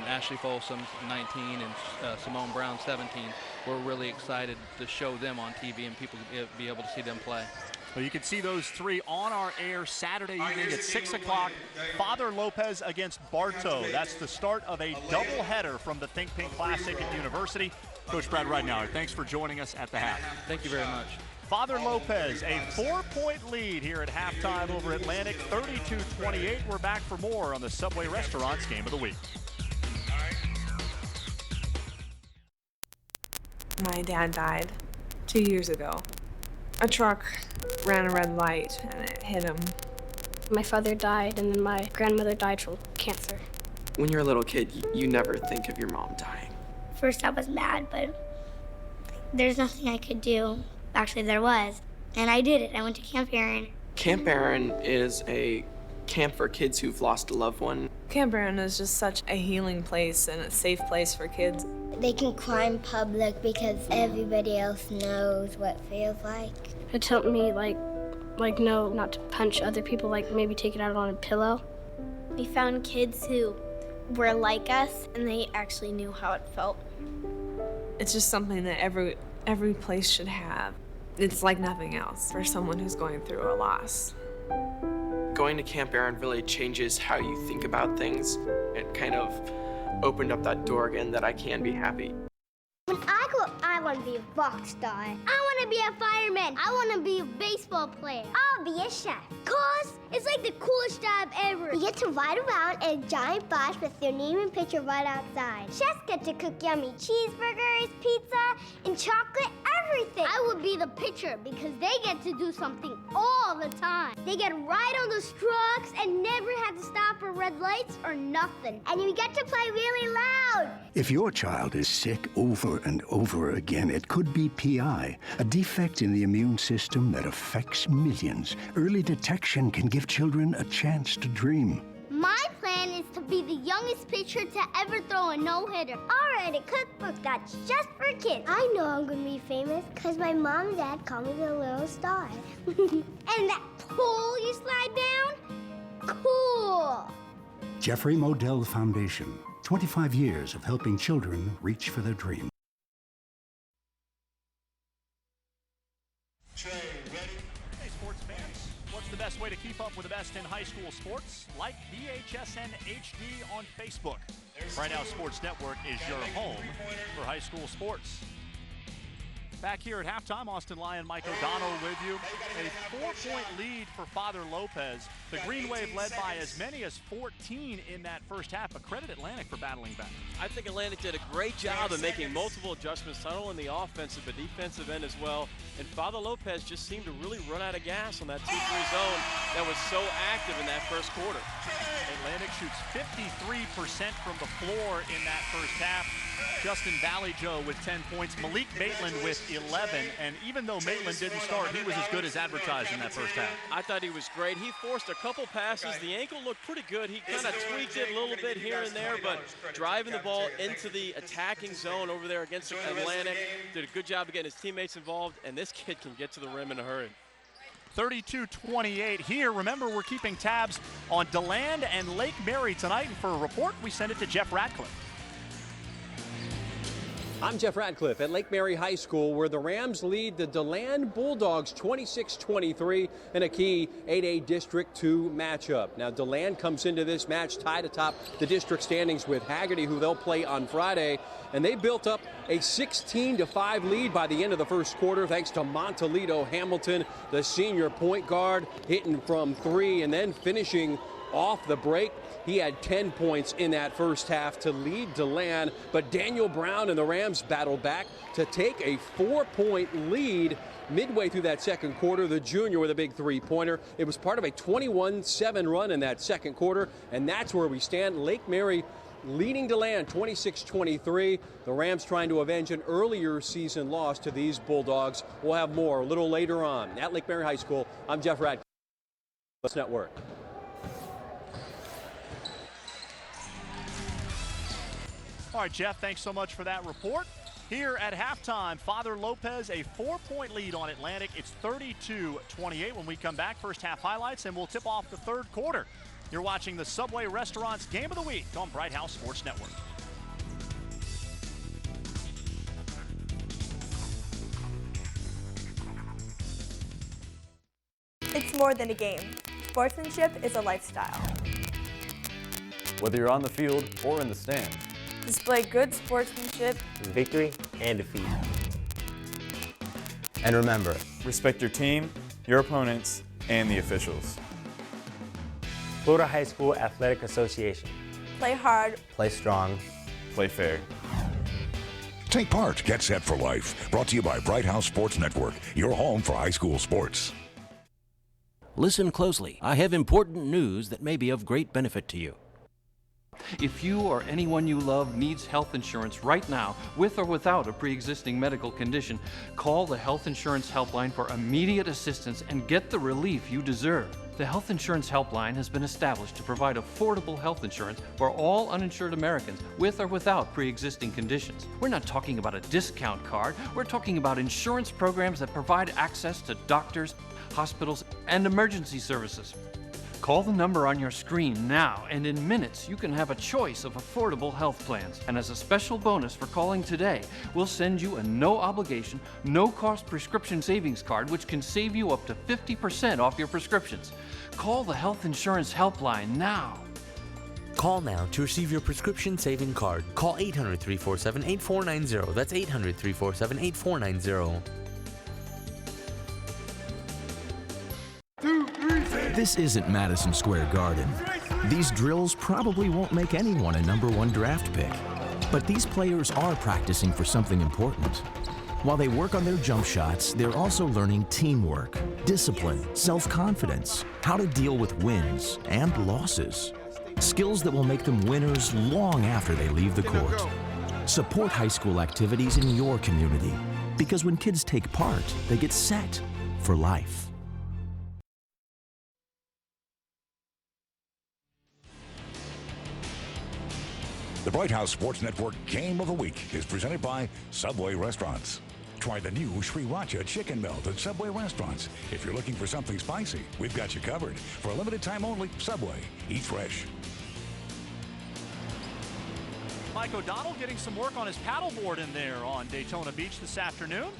Ashley Folsom, 19, and Simone Brown, 17. We're really excited to show them on TV and people be able to see them play. Well, you can see those 3 on our air Saturday evening at 6 o'clock. Father Lopez against Bartow. That's the start of a doubleheader from the Think Pink Classic at University. Coach Brad Ridenauer, thanks for joining us at the half. Thank you very much. Father Lopez, a 4-point lead here at halftime over Atlantic, 32-28. We're back for more on the Subway Restaurants Game of the Week. My dad died 2 years ago. A truck ran a red light and it hit him. My father died, and then my grandmother died from cancer. When you're a little kid, you never think of your mom dying. First I was mad, but there's nothing I could do. Actually, there was. And I did it. I went to Camp Aaron. Camp Aaron is a camp for kids who've lost a loved one. Camp Aaron is just such a healing place and a safe place for kids. They can cry in public because everybody else knows what it feels like. It taught me, no, not to punch other people, maybe take it out on a pillow. We found kids who were like us, and they actually knew how it felt. It's just something that every place should have. It's like nothing else for someone who's going through a loss. Going to Camp Aaron really changes how you think about things. It kind of opened up that door again that I can be happy. When I grow up, I want to be a rock star. I want to be a fireman. I want to be a baseball player. I'll be a chef. Cause it's like the coolest job ever. You get to ride around in a giant bus with your name and picture right outside. Chefs get to cook yummy cheeseburgers, pizza, and chocolate, everything. I would be the pitcher because they get to do something all the time. They get right on those trucks and never have to stop for red lights or nothing. And you get to play really loud. If your child is sick over and over again, it could be PI, a defect in the immune system that affects millions. Early detection can give children a chance to dream. My plan is to be the youngest pitcher to ever throw a no-hitter. I'll write a cookbook that's just for kids. I know I'm going to be famous because my mom and dad call me the little star. And that pole you slide down? Cool! Jeffrey Modell Foundation, 25 years of helping children reach for their dreams. Hey, sports fans, what's the best way to keep up with the best in high school sports? Like BHSN HD on Facebook. Bright House Sports Network is your home for high school sports. Back here at halftime, Austin Lyon, Mike O'Donnell with you. A 4-point lead for Father Lopez. The Green Wave led by as many as 14 in that first half, but credit Atlantic for battling back. I think Atlantic did a great job of making multiple adjustments, not only in the offensive but defensive end as well. And Father Lopez just seemed to really run out of gas on that 2-3 zone that was so active in that first quarter. Atlantic shoots 53% from the floor in that first half. Justin Ballyjoe with 10 points, Malik Maitland with 11, and even though Maitland didn't start, he was as good as advertised in that first half. I thought he was great. He forced a couple passes. The ankle looked pretty good. He kind of tweaked it a little bit here and there, but driving the ball into the attacking zone over there against Atlantic, did a good job of getting his teammates involved, and this kid can get to the rim in a hurry. 32-28 here. Remember, we're keeping tabs on DeLand and Lake Mary tonight, and for a report, we send it to Jeff Ratcliffe. I'm Jeff Ratcliffe at Lake Mary High School, where the Rams lead the DeLand Bulldogs 26-23 in a key 8A District 2 matchup. Now, DeLand comes into this match tied atop the district standings with Haggerty, who they'll play on Friday, and they built up a 16-5 lead by the end of the first quarter thanks to Montolito Hamilton, the senior point guard, hitting from three and then finishing off the break. He had 10 points in that first half to lead DeLand, but Daniel Brown and the Rams battled back to take a 4-point lead midway through that second quarter. The junior with a big three-pointer. It was part of a 21-7 run in that second quarter, and that's where we stand. Lake Mary leading DeLand 26-23. The Rams trying to avenge an earlier season loss to these Bulldogs. We'll have more a little later on. At Lake Mary High School, I'm Jeff Radcliffe, Network. All right, Jeff, thanks so much for that report. Here at halftime, Father Lopez, a 4-point lead on Atlantic. It's 32-28 when we come back. First half highlights, and we'll tip off the third quarter. You're watching the Subway Restaurants Game of the Week on Bright House Sports Network. It's more than a game. Sportsmanship is a lifestyle. Whether you're on the field or in the stands, Display good sportsmanship, victory and defeat. and remember, respect your team, your opponents, and the officials. Florida High School Athletic Association. Play hard, play strong, play fair. Take part, get set for life. Brought to you by Bright House Sports Network, your home for high school sports. Listen closely. I have important news that may be of great benefit to you. If you or anyone you love needs health insurance right now, with or without a pre-existing medical condition, call the Health Insurance Helpline for immediate assistance and get the relief you deserve. The Health Insurance Helpline has been established to provide affordable health insurance for all uninsured Americans with or without pre-existing conditions. We're not talking about a discount card. We're talking about insurance programs that provide access to doctors, hospitals, and emergency services. Call the number on your screen now, and in minutes you can have a choice of affordable health plans. And as a special bonus for calling today, we'll send you a no-obligation, no-cost prescription savings card which can save you up to 50% off your prescriptions. Call the Health Insurance Helpline now. Call now to receive your prescription saving card. Call 800-347-8490. That's 800-347-8490. This isn't Madison Square Garden. These drills probably won't make anyone a #1 draft pick. But these players are practicing for something important. While they work on their jump shots, they're also learning teamwork, discipline, self-confidence, how to deal with wins and losses. Skills that will make them winners long after they leave the court. Support high school activities in your community, because when kids take part, they get set for life. The Bright House Sports Network Game of the Week is presented by Subway Restaurants. Try the new Sriracha Chicken Melt at Subway Restaurants. If you're looking for something spicy, we've got you covered. For a limited time only, Subway. Eat fresh. Mike O'Donnell getting some work on his paddleboard in there on Daytona Beach this afternoon.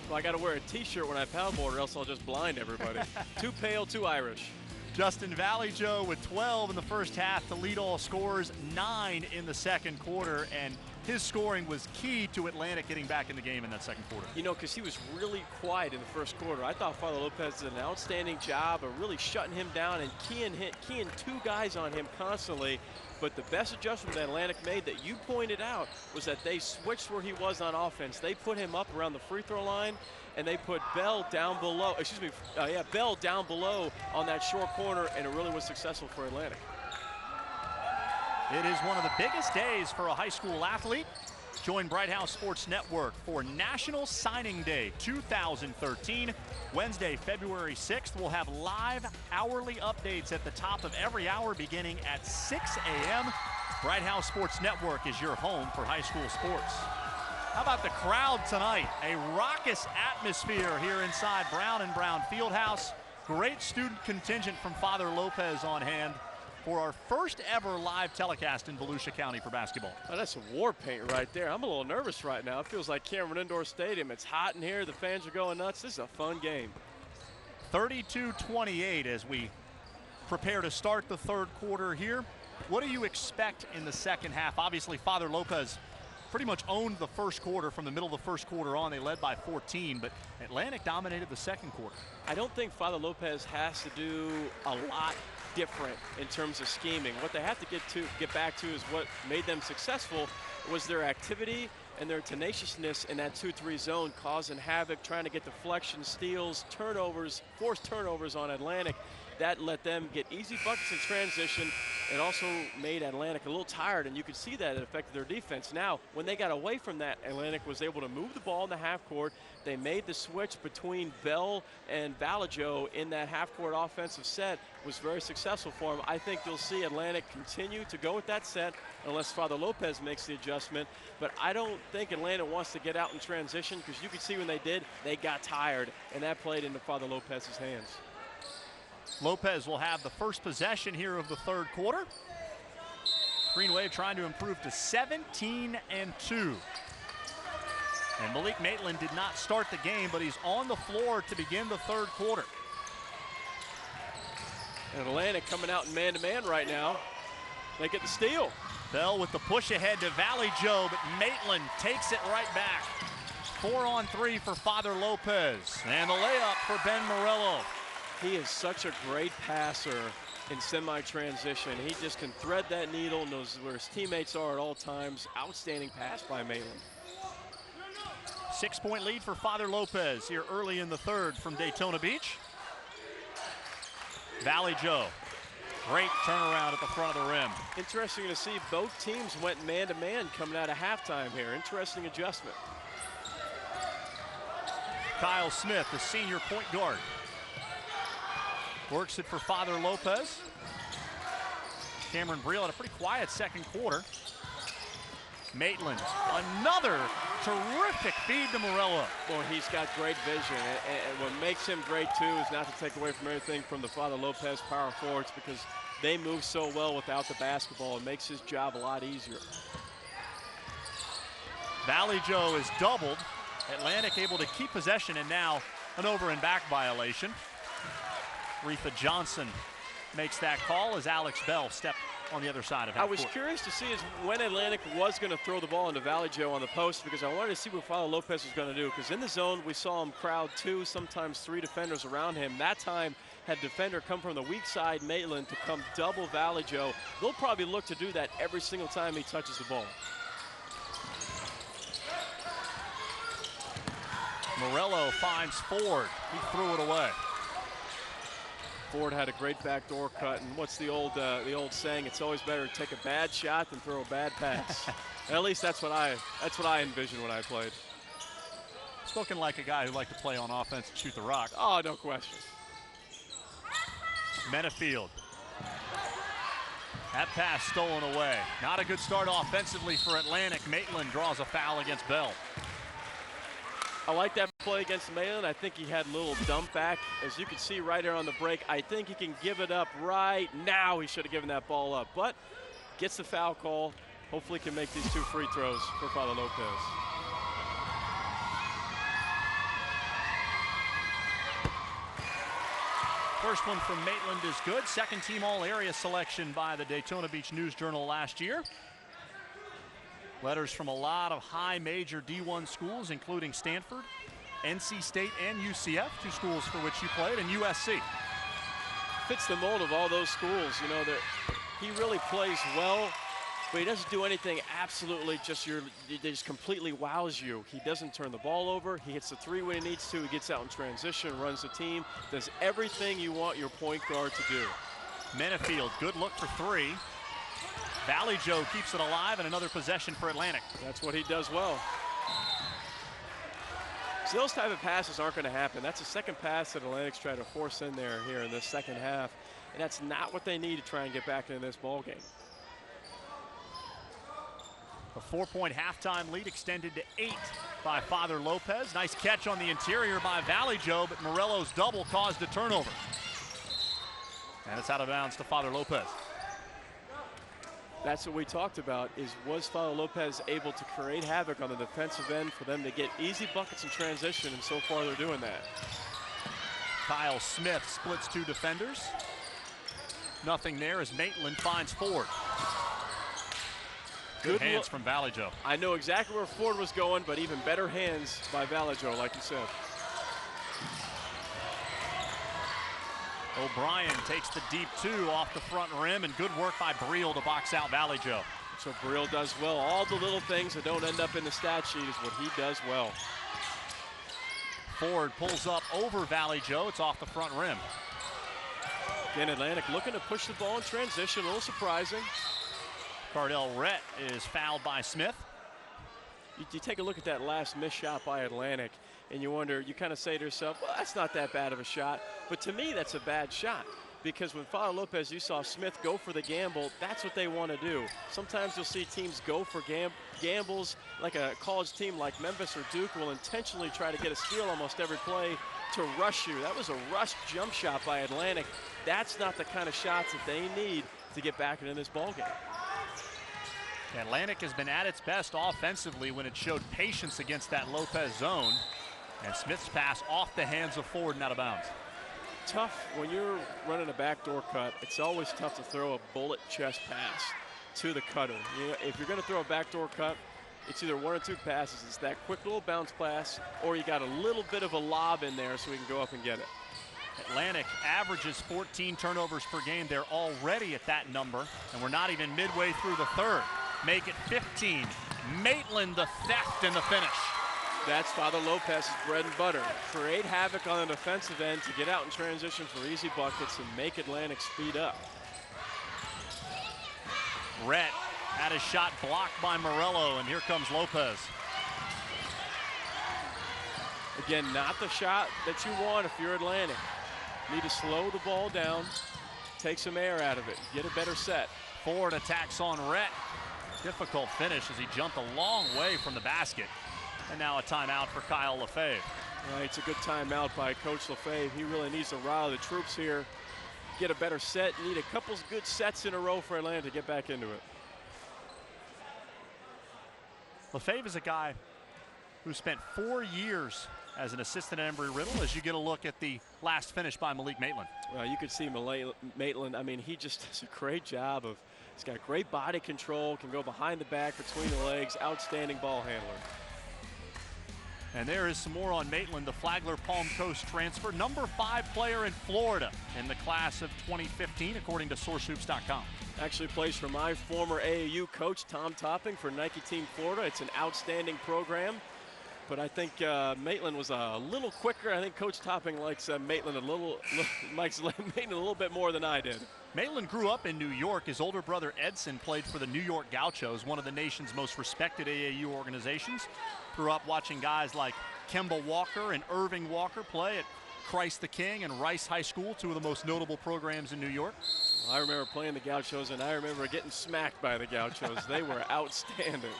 Well, I got to wear a t-shirt when I paddleboard or else I'll just blind everybody. Too pale, too Irish. Justin Valleyjoe with 12 in the first half to lead all scorers, 9 in the second quarter, and his scoring was key to Atlantic getting back in the game in that second quarter. You know, because he was really quiet in the first quarter. I thought Father Lopez did an outstanding job of really shutting him down and keying 2 guys on him constantly. But the best adjustment that Atlantic made that you pointed out was that they switched where he was on offense. They put him up around the free throw line, and they put Bell down below. Bell down below on that short corner, and it really was successful for Atlantic. It is one of the biggest days for a high school athlete. Join Bright House Sports Network for National Signing Day 2013. Wednesday, February 6th, we'll have live hourly updates at the top of every hour beginning at 6 a.m. Bright House Sports Network is your home for high school sports. How about the crowd tonight? A raucous atmosphere here inside Brown & Brown Fieldhouse. Great student contingent from Father Lopez on hand for our first ever live telecast in Volusia County for basketball. Oh, that's some war paint right there. I'm a little nervous right now. It feels like Cameron Indoor Stadium. It's hot in here. The fans are going nuts. This is a fun game. 32-28 as we prepare to start the third quarter here. What do you expect in the second half? Obviously, Father Lopez pretty much owned the first quarter. From the middle of the first quarter on, they led by 14, but Atlantic dominated the second quarter. I don't think Father Lopez has to do a lot different in terms of scheming. What they have to get back to is what made them successful was their activity and their tenaciousness in that 2-3 zone, causing havoc, trying to get deflections, steals, turnovers, forced turnovers on Atlantic. That let them get easy buckets in transition. It also made Atlantic a little tired, and you could see that it affected their defense. Now, when they got away from that, Atlantic was able to move the ball in the half court. They made the switch between Bell and Valleyjoe in that half-court offensive set. It was very successful for them. I think you'll see Atlantic continue to go with that set unless Father Lopez makes the adjustment. But I don't think Atlanta wants to get out in transition, because you could see when they did, they got tired, and that played into Father Lopez's hands. Lopez will have the first possession here of the third quarter. Green Wave trying to improve to 17-2. And Malik Maitland did not start the game, but he's on the floor to begin the third quarter. And Atlantic coming out in man-to-man right now. They get the steal. Bell with the push ahead to Valleyjoe, but Maitland takes it right back. 4-on-3 for Father Lopez. And the layup for Ben Morello. He is such a great passer in semi-transition. He just can thread that needle, knows where his teammates are at all times. Outstanding pass by Maitland. 6-point lead for Father Lopez here early in the third from Daytona Beach. Valleyjoe, great turnaround at the front of the rim. Interesting to see both teams went man-to-man coming out of halftime here. Interesting adjustment. Kyle Smith, the senior point guard, works it for Father Lopez. Cameron Breehl had a pretty quiet second quarter. Maitland, another terrific feed to Morello. Boy, he's got great vision, and what makes him great too is not to take away from anything from the Father Lopez power forwards, because they move so well without the basketball. It makes his job a lot easier. Valleyjoe is doubled. Atlantic able to keep possession, and now an over and back violation. Retha Johnson makes that call as Alex Bell on the other side of I was curious to see when Atlantic was going to throw the ball into Valley Joe on the post, because I wanted to see what Father Lopez was going to do, because in the zone we saw him crowd 2, sometimes 3 defenders around him. That time had defender come from the weak side, Maitland, to come double Valley Joe. They'll probably look to do that every single time he touches the ball. Morello finds Ford. He threw it away. Ford had a great backdoor cut, and what's the old saying? It's always better to take a bad shot than throw a bad pass. At least that's what I envisioned when I played. Spoken like a guy who liked to play on offense and shoot the rock. Oh, no question. Menafield. That pass stolen away. Not a good start offensively for Atlantic. Maitland draws a foul against Bell. I like that play against Maitland. I think he had a little dump back. As you can see right here on the break, I think he can give it up right now. He should have given that ball up, but gets the foul call. Hopefully can make these 2 free throws for Father Lopez. First one from Maitland is good. Second team all-area selection by the Daytona Beach News-Journal last year. Letters from a lot of high major D1 schools, including Stanford, NC State, and UCF, 2 schools for which you played, and USC. Fits the mold of all those schools. You know, he really plays well, but he doesn't do anything absolutely just completely wows you. He doesn't turn the ball over. He hits the 3 when he needs to. He gets out in transition, runs the team, does everything you want your point guard to do. Menafield, good look for 3. Valley Joe keeps it alive, and another possession for Atlantic. That's what he does well. So those type of passes aren't going to happen. That's the second pass that Atlantic's trying to force in there here in the second half, and that's not what they need to try and get back into this ball game. A 4-point halftime lead extended to 8 by Father Lopez. Nice catch on the interior by Valley Joe, but Morello's double caused a turnover. And it's out of bounds to Father Lopez. That's what we talked about, was Father Lopez able to create havoc on the defensive end for them to get easy buckets in transition, and so far they're doing that. Kyle Smith splits 2 defenders. Nothing there as Maitland finds Ford. Good hands from Valley Joe. I know exactly where Ford was going, but even better hands by Valley Joe, like you said. O'Brien takes the deep 2 off the front rim, and good work by Breehl to box out Valley Joe. So Breehl does well. All the little things that don't end up in the stat sheet is what he does well. Ford pulls up over Valley Joe. It's off the front rim. Again, Atlantic looking to push the ball in transition, a little surprising. Cardell Rhett is fouled by Smith. You take a look at that last missed shot by Atlantic, and you wonder, you kind of say to yourself, well, that's not that bad of a shot. But to me, that's a bad shot, because when Father Lopez, you saw Smith go for the gamble, that's what they want to do. Sometimes you'll see teams go for gambles, like a college team like Memphis or Duke will intentionally try to get a steal almost every play to rush you. That was a rush jump shot by Atlantic. That's not the kind of shots that they need to get back into this ball game. Atlantic has been at its best offensively when it showed patience against that Lopez zone. And Smith's pass off the hands of Ford and out of bounds. Tough when you're running a backdoor cut. It's always tough to throw a bullet chest pass to the cutter. You know, if you're going to throw a backdoor cut, it's either 1 or 2 passes. It's that quick little bounce pass, or you got a little bit of a lob in there so we can go up and get it. Atlantic averages 14 turnovers per game. They're already at that number, and we're not even midway through the third. Make it 15. Maitland, the theft and the finish. That's Father Lopez's bread and butter. Create havoc on the defensive end to get out in transition for easy buckets and make Atlantic speed up. Rhett had his shot blocked by Morello, and here comes Lopez. Again, not the shot that you want if you're Atlantic. Need to slow the ball down, take some air out of it, get a better set. Ford attacks on Rhett. Difficult finish as he jumped a long way from the basket. And now a timeout for Kyle Lefebvre. Right, it's a good timeout by Coach Lefebvre. He really needs to rile the troops here, get a better set. Need a couple good sets in a row for Atlanta to get back into it. Lefebvre is a guy who spent 4 years as an assistant at Embry-Riddle, as you get a look at the last finish by Malik Maitland. Well, you could see Maitland, I mean, he just does a great job of He's got great body control, can go behind the back, between the legs, outstanding ball handler. And there is some more on Maitland, the Flagler Palm Coast transfer, number 5 player in Florida in the class of 2015, according to SourceHoops.com. Actually plays for my former AAU coach, Tom Topping, for Nike Team Florida. It's an outstanding program, but I think Maitland was a little quicker. I think Coach Topping likes Maitland a little bit more than I did. Maitland grew up in New York. His older brother Edson played for the New York Gauchos, one of the nation's most respected AAU organizations. Grew up watching guys like Kemba Walker and Irving Walker play at Christ the King and Rice High School, two of the most notable programs in New York. Well, I remember playing the Gauchos, and I remember getting smacked by the Gauchos. They were outstanding.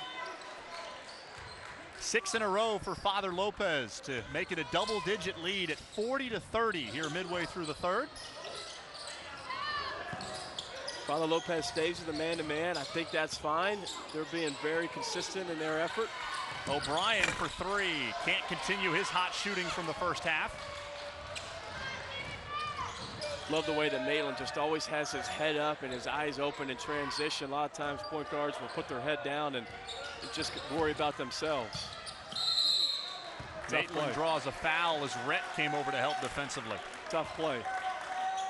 6 in a row for Father Lopez to make it a double-digit lead at 40-30 here midway through the third. Father Lopez stays with the man-to-man. I think that's fine. They're being very consistent in their effort. O'Brien for 3. Can't continue his hot shooting from the first half. Love the way that Maitland just always has his head up and his eyes open in transition. A lot of times point guards will put their head down and just worry about themselves. Maitland draws a foul as Rhett came over to help defensively. Tough play.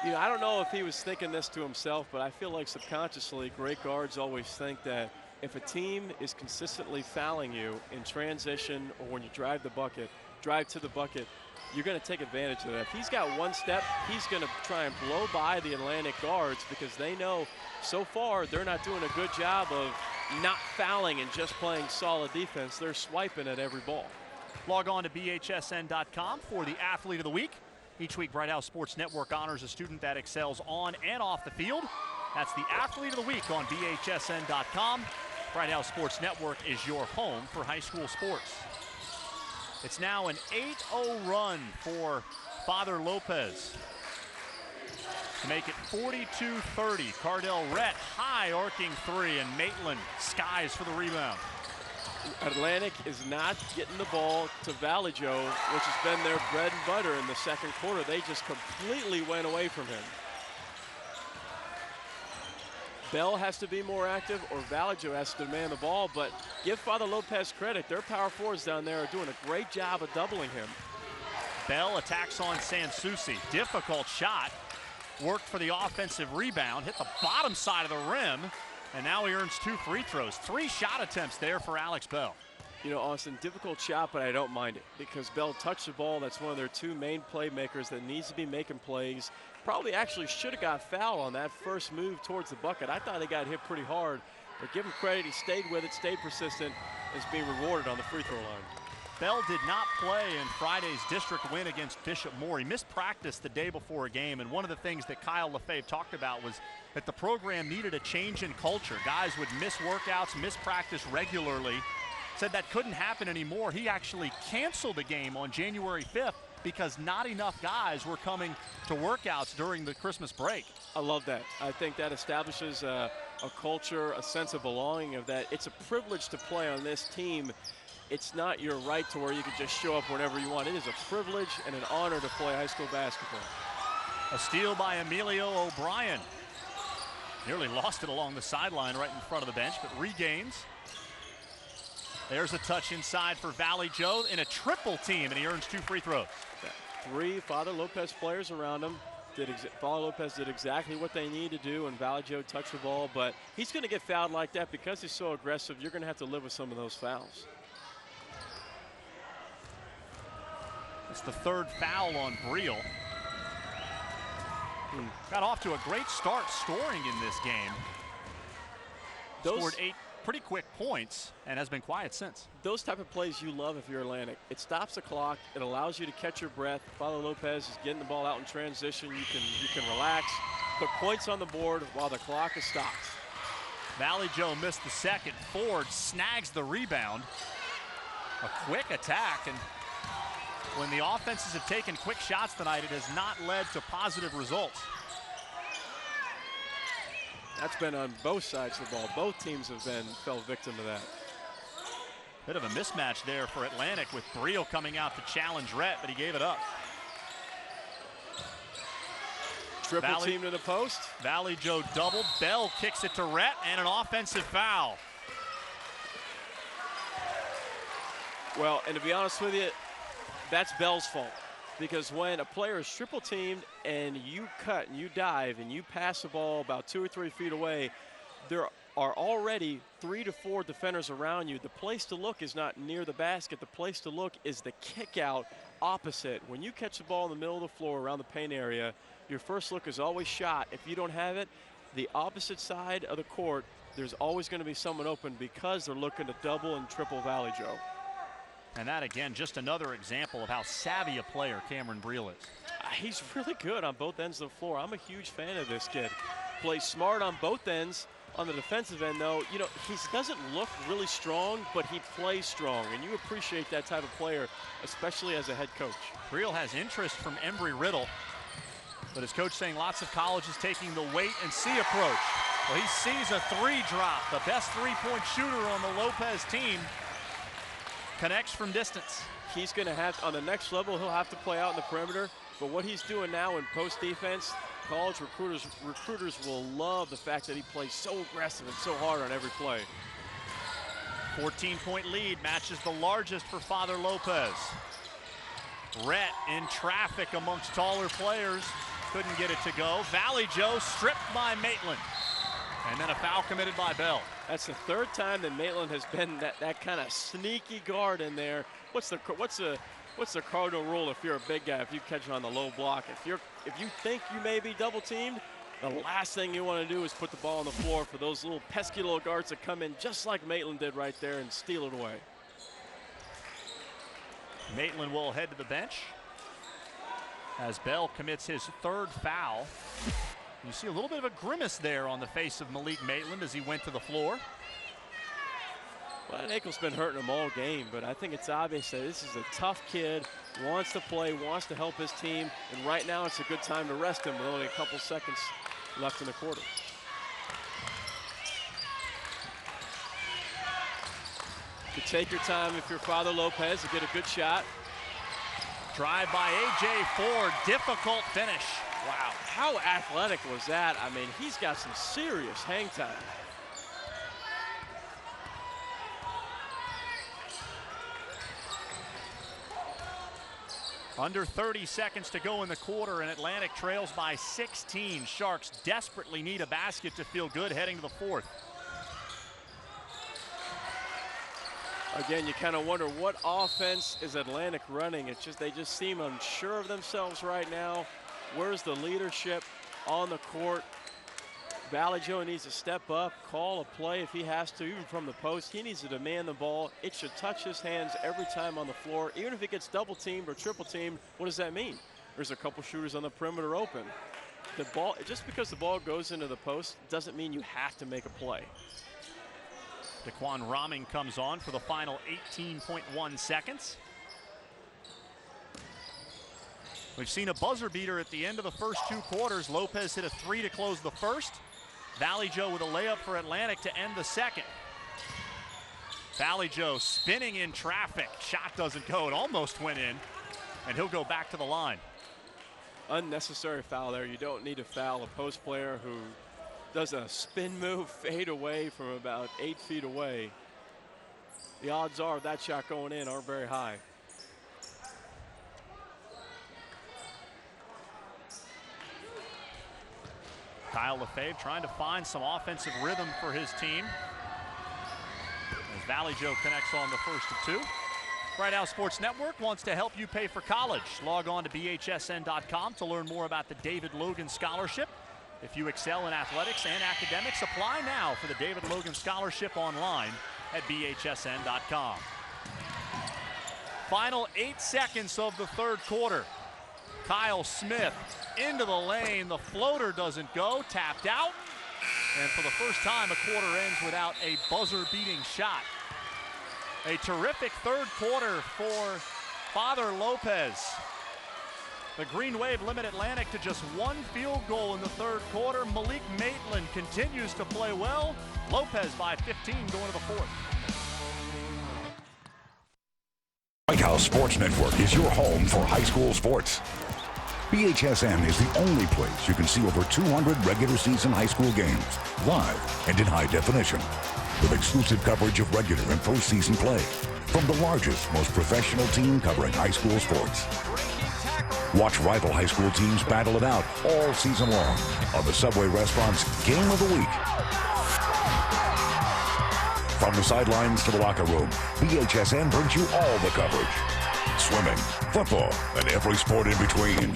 You know, I don't know if he was thinking this to himself, but I feel like subconsciously great guards always think that if a team is consistently fouling you in transition or when you drive to the bucket, you're going to take advantage of that. If he's got one step, he's going to try and blow by the Atlantic guards because they know so far they're not doing a good job of not fouling and just playing solid defense. They're swiping at every ball. Log on to BHSN.com for the Athlete of the Week. Each week, Bright House Sports Network honors a student that excels on and off the field. That's the Athlete of the Week on BHSN.com. Bright House Sports Network is your home for high school sports. It's now an 8-0 run for Father Lopez to make it 42-30. Cardell Rhett, high arcing 3, and Maitland skies for the rebound. Atlantic is not getting the ball to Valley Joe, which has been their bread and butter in the second quarter. They just completely went away from him. Bell has to be more active or Valley Joe has to demand the ball, but give Father Lopez credit. Their power forwards down there are doing a great job of doubling him. Bell attacks on Sansusi. Difficult shot. Worked for the offensive rebound. Hit the bottom side of the rim. And now he earns 2 free throws. 3 shot attempts there for Alex Bell. You know, Austin, difficult shot, but I don't mind it because Bell touched the ball. That's one of their 2 main playmakers that needs to be making plays. Probably actually should have got fouled on that first move towards the bucket. I thought he got hit pretty hard, but give him credit. He stayed with it, stayed persistent, is being rewarded on the free throw line. Bell did not play in Friday's district win against Bishop Moore. He missed practice the day before a game, and one of the things that Kyle Lefebvre talked about was that the program needed a change in culture. Guys would miss workouts, miss practice regularly. Said that couldn't happen anymore. He actually canceled the game on January 5th because not enough guys were coming to workouts during the Christmas break. I love that. I think that establishes a culture, a sense of belonging of that. It's a privilege to play on this team. It's not your right to where you can just show up whenever you want. It is a privilege and an honor to play high school basketball. A steal by Emilio O'Brien. Nearly lost it along the sideline right in front of the bench, but regains. There's a touch inside for Valley Joe in a triple team, and he earns 2 free throws. 3 Father Lopez players around him. Father Lopez did exactly what they need to do, and Valley Joe touched the ball, but he's going to get fouled like that because he's so aggressive. You're going to have to live with some of those fouls. It's the 3rd foul on Breehl. Got off to a great start scoring in this game. Scored 8 pretty quick points and has been quiet since. Those type of plays you love if you're Atlantic. It stops the clock. It allows you to catch your breath. Father Lopez is getting the ball out in transition. You can relax, put points on the board while the clock is stopped. Valley Joe missed the second. Ford snags the rebound. A quick attack, and when the offenses have taken quick shots tonight, it has not led to positive results. That's been on both sides of the ball. Both teams have fell victim to that. Bit of a mismatch there for Atlantic with Breehl coming out to challenge Rhett, but he gave it up. Triple team to the post. Valley Joe doubled. Bell kicks it to Rhett, and an offensive foul. Well, and to be honest with you, that's Bell's fault. Because when a player is triple teamed and you cut and you dive and you pass the ball about 2 or 3 feet away, there are already 3 to 4 defenders around you. The place to look is not near the basket. The place to look is the kick out opposite. When you catch the ball in the middle of the floor around the paint area, your first look is always shot. If you don't have it, the opposite side of the court, there's always going to be someone open because they're looking to double and triple Valley Joe. And that, again, just another example of how savvy a player Cameron Breehl is. He's really good on both ends of the floor. I'm a huge fan of this kid. Plays smart on both ends. On the defensive end, though, you know, he doesn't look really strong, but he plays strong, and you appreciate that type of player, especially as a head coach. Breehl has interest from Embry-Riddle, but his coach saying lots of colleges taking the wait-and-see approach. Well, he sees a 3 drop. The best three-point shooter on the Lopez team connects from distance. He's going to have, on the next level, he'll have to play out in the perimeter, but what he's doing now in post defense, college recruiters will love the fact that he plays so aggressive and so hard on every play. 14-point lead matches the largest for Father Lopez. Rhett in traffic amongst taller players. Couldn't get it to go. Valley Joe stripped by Maitland. And then a foul committed by Bell. That's the 3rd time that Maitland has been that kind of sneaky guard in there. What's the cardinal rule if you're a big guy, if you catch on the low block? If you think you may be double teamed, the last thing you want to do is put the ball on the floor for those little pesky little guards that come in just like Maitland did right there and steal it away. Maitland will head to the bench as Bell commits his 3rd foul. You see a little bit of a grimace there on the face of Malik Maitland as he went to the floor. Well, that ankle's been hurting him all game, but I think it's obvious that this is a tough kid, wants to play, wants to help his team, and right now it's a good time to rest him with only a couple seconds left in the quarter. You take your time if you're Father Lopez to get a good shot. Drive by A.J. Ford, difficult finish. Wow, how athletic was that? I mean, he's got some serious hang time. Under 30 seconds to go in the quarter, and Atlantic trails by 16. Sharks desperately need a basket to feel good heading to the 4th. Again, you kind of wonder what offense is Atlantic running. It's just they just seem unsure of themselves right now. Where's the leadership on the court? Valley Joe needs to step up, call a play if he has to, even from the post. He needs to demand the ball. It should touch his hands every time on the floor. Even if it gets double teamed or triple teamed, what does that mean? There's a couple shooters on the perimeter open. The ball, just because the ball goes into the post doesn't mean you have to make a play. Daquan Rahming comes on for the final 18.1 seconds. We've seen a buzzer beater at the end of the first 2 quarters. Lopez hit a 3 to close the first. Valley Joe with a layup for Atlantic to end the second. Valley Joe spinning in traffic. Shot doesn't go. It almost went in. And he'll go back to the line. Unnecessary foul there. You don't need to foul a post player who does a spin move, fade away from about 8 feet away. The odds are of that shot going in aren't very high. Kyle Lefebvre trying to find some offensive rhythm for his team as Valley Joe connects on the first of 2. Bright House Sports Network wants to help you pay for college. Log on to BHSN.com to learn more about the David Logan Scholarship. If you excel in athletics and academics, apply now for the David Logan Scholarship online at BHSN.com. Final 8 seconds of the 3rd quarter. Kyle Smith into the lane. The floater doesn't go. Tapped out. And for the first time, a quarter ends without a buzzer-beating shot. A terrific 3rd quarter for Father Lopez. The Green Wave limit Atlantic to just 1 field goal in the 3rd quarter. Malik Maitland continues to play well. Lopez by 15 going to the 4th. White House Sports Network is your home for high school sports. BHSN is the only place you can see over 200 regular season high school games, live and in high definition, with exclusive coverage of regular and postseason play from the largest, most professional team covering high school sports. Watch rival high school teams battle it out all season long on the Subway Restaurant's Game of the Week. From the sidelines to the locker room, BHSN brings you all the coverage. Swimming, football, and every sport in between.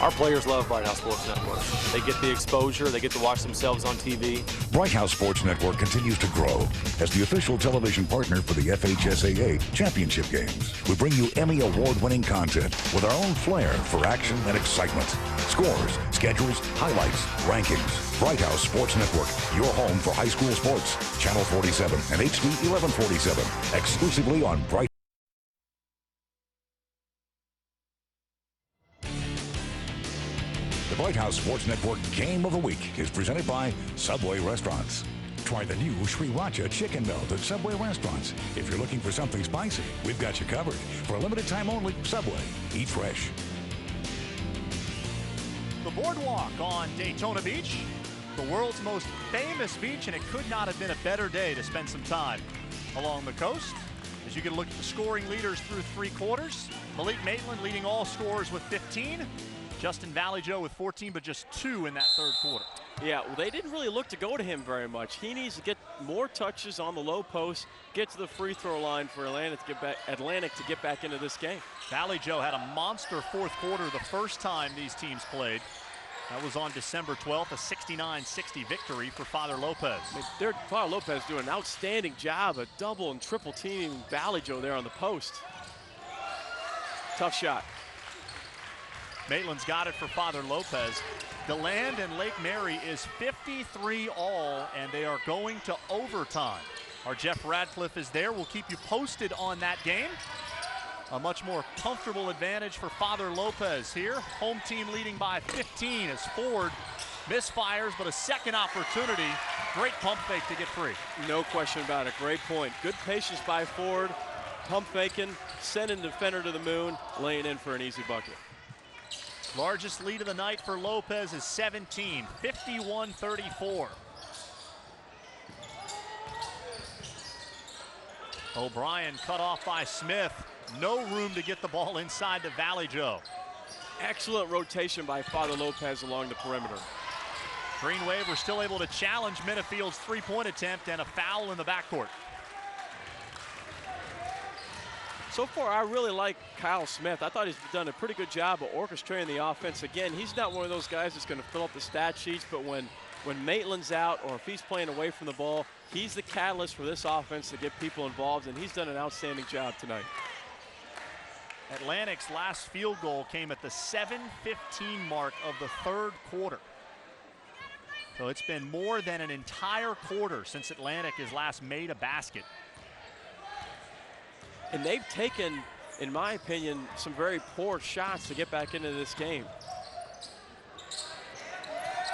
Our players love Bright House Sports Network. They get the exposure, they get to watch themselves on TV. Bright House Sports Network continues to grow as the official television partner for the FHSAA Championship Games. We bring you Emmy Award-winning content with our own flair for action and excitement. Scores, schedules, highlights, rankings. Bright House Sports Network, your home for high school sports. Channel 47 and HD 1147, exclusively on Bright. The Bright House Sports Network Game of the Week is presented by Subway Restaurants. Try the new Sriracha chicken melt at Subway Restaurants. If you're looking for something spicy, we've got you covered. For a limited time only, Subway. Eat fresh. The boardwalk on Daytona Beach, the world's most famous beach, and it could not have been a better day to spend some time along the coast. As you can look at the scoring leaders through three quarters, Malik Maitland leading all scorers with 15. Justin Valleyjoe with 14, but just 2 in that third quarter. Yeah, well, they didn't really look to go to him very much. He needs to get more touches on the low post, get to the free throw line for Atlantic to get back into this game. Valleyjoe had a monster fourth quarter the first time these teams played. That was on December 12th, a 69-60 victory for Father Lopez. I mean, Father Lopez doing an outstanding job of double and triple teaming Valleyjoe there on the post. Tough shot. Maitland's got it for Father Lopez. DeLand and Lake Mary is 53 all, and they are going to overtime. Our Jeff Radcliffe is there. We'll keep you posted on that game. A much more comfortable advantage for Father Lopez here. Home team leading by 15 as Ford misfires, but a second opportunity. Great pump fake to get free. No question about it. Great point. Good patience by Ford. Pump faking, sending the defender to the moon, laying in for an easy bucket. Largest lead of the night for Lopez is 17, 51-34. O'Brien cut off by Smith. No room to get the ball inside to Valleyjoe. Excellent rotation by Father Lopez along the perimeter. Green Wave were still able to challenge Minifield's three-point attempt and a foul in the backcourt. So far, I really like Kyle Smith. I thought he's done a pretty good job of orchestrating the offense. Again, he's not one of those guys that's going to fill up the stat sheets, but when Maitland's out or if he's playing away from the ball, he's the catalyst for this offense to get people involved, and he's done an outstanding job tonight. Atlantic's last field goal came at the 7:15 mark of the third quarter. So it's been more than an entire quarter since Atlantic has last made a basket. And they've taken, in my opinion, some very poor shots to get back into this game.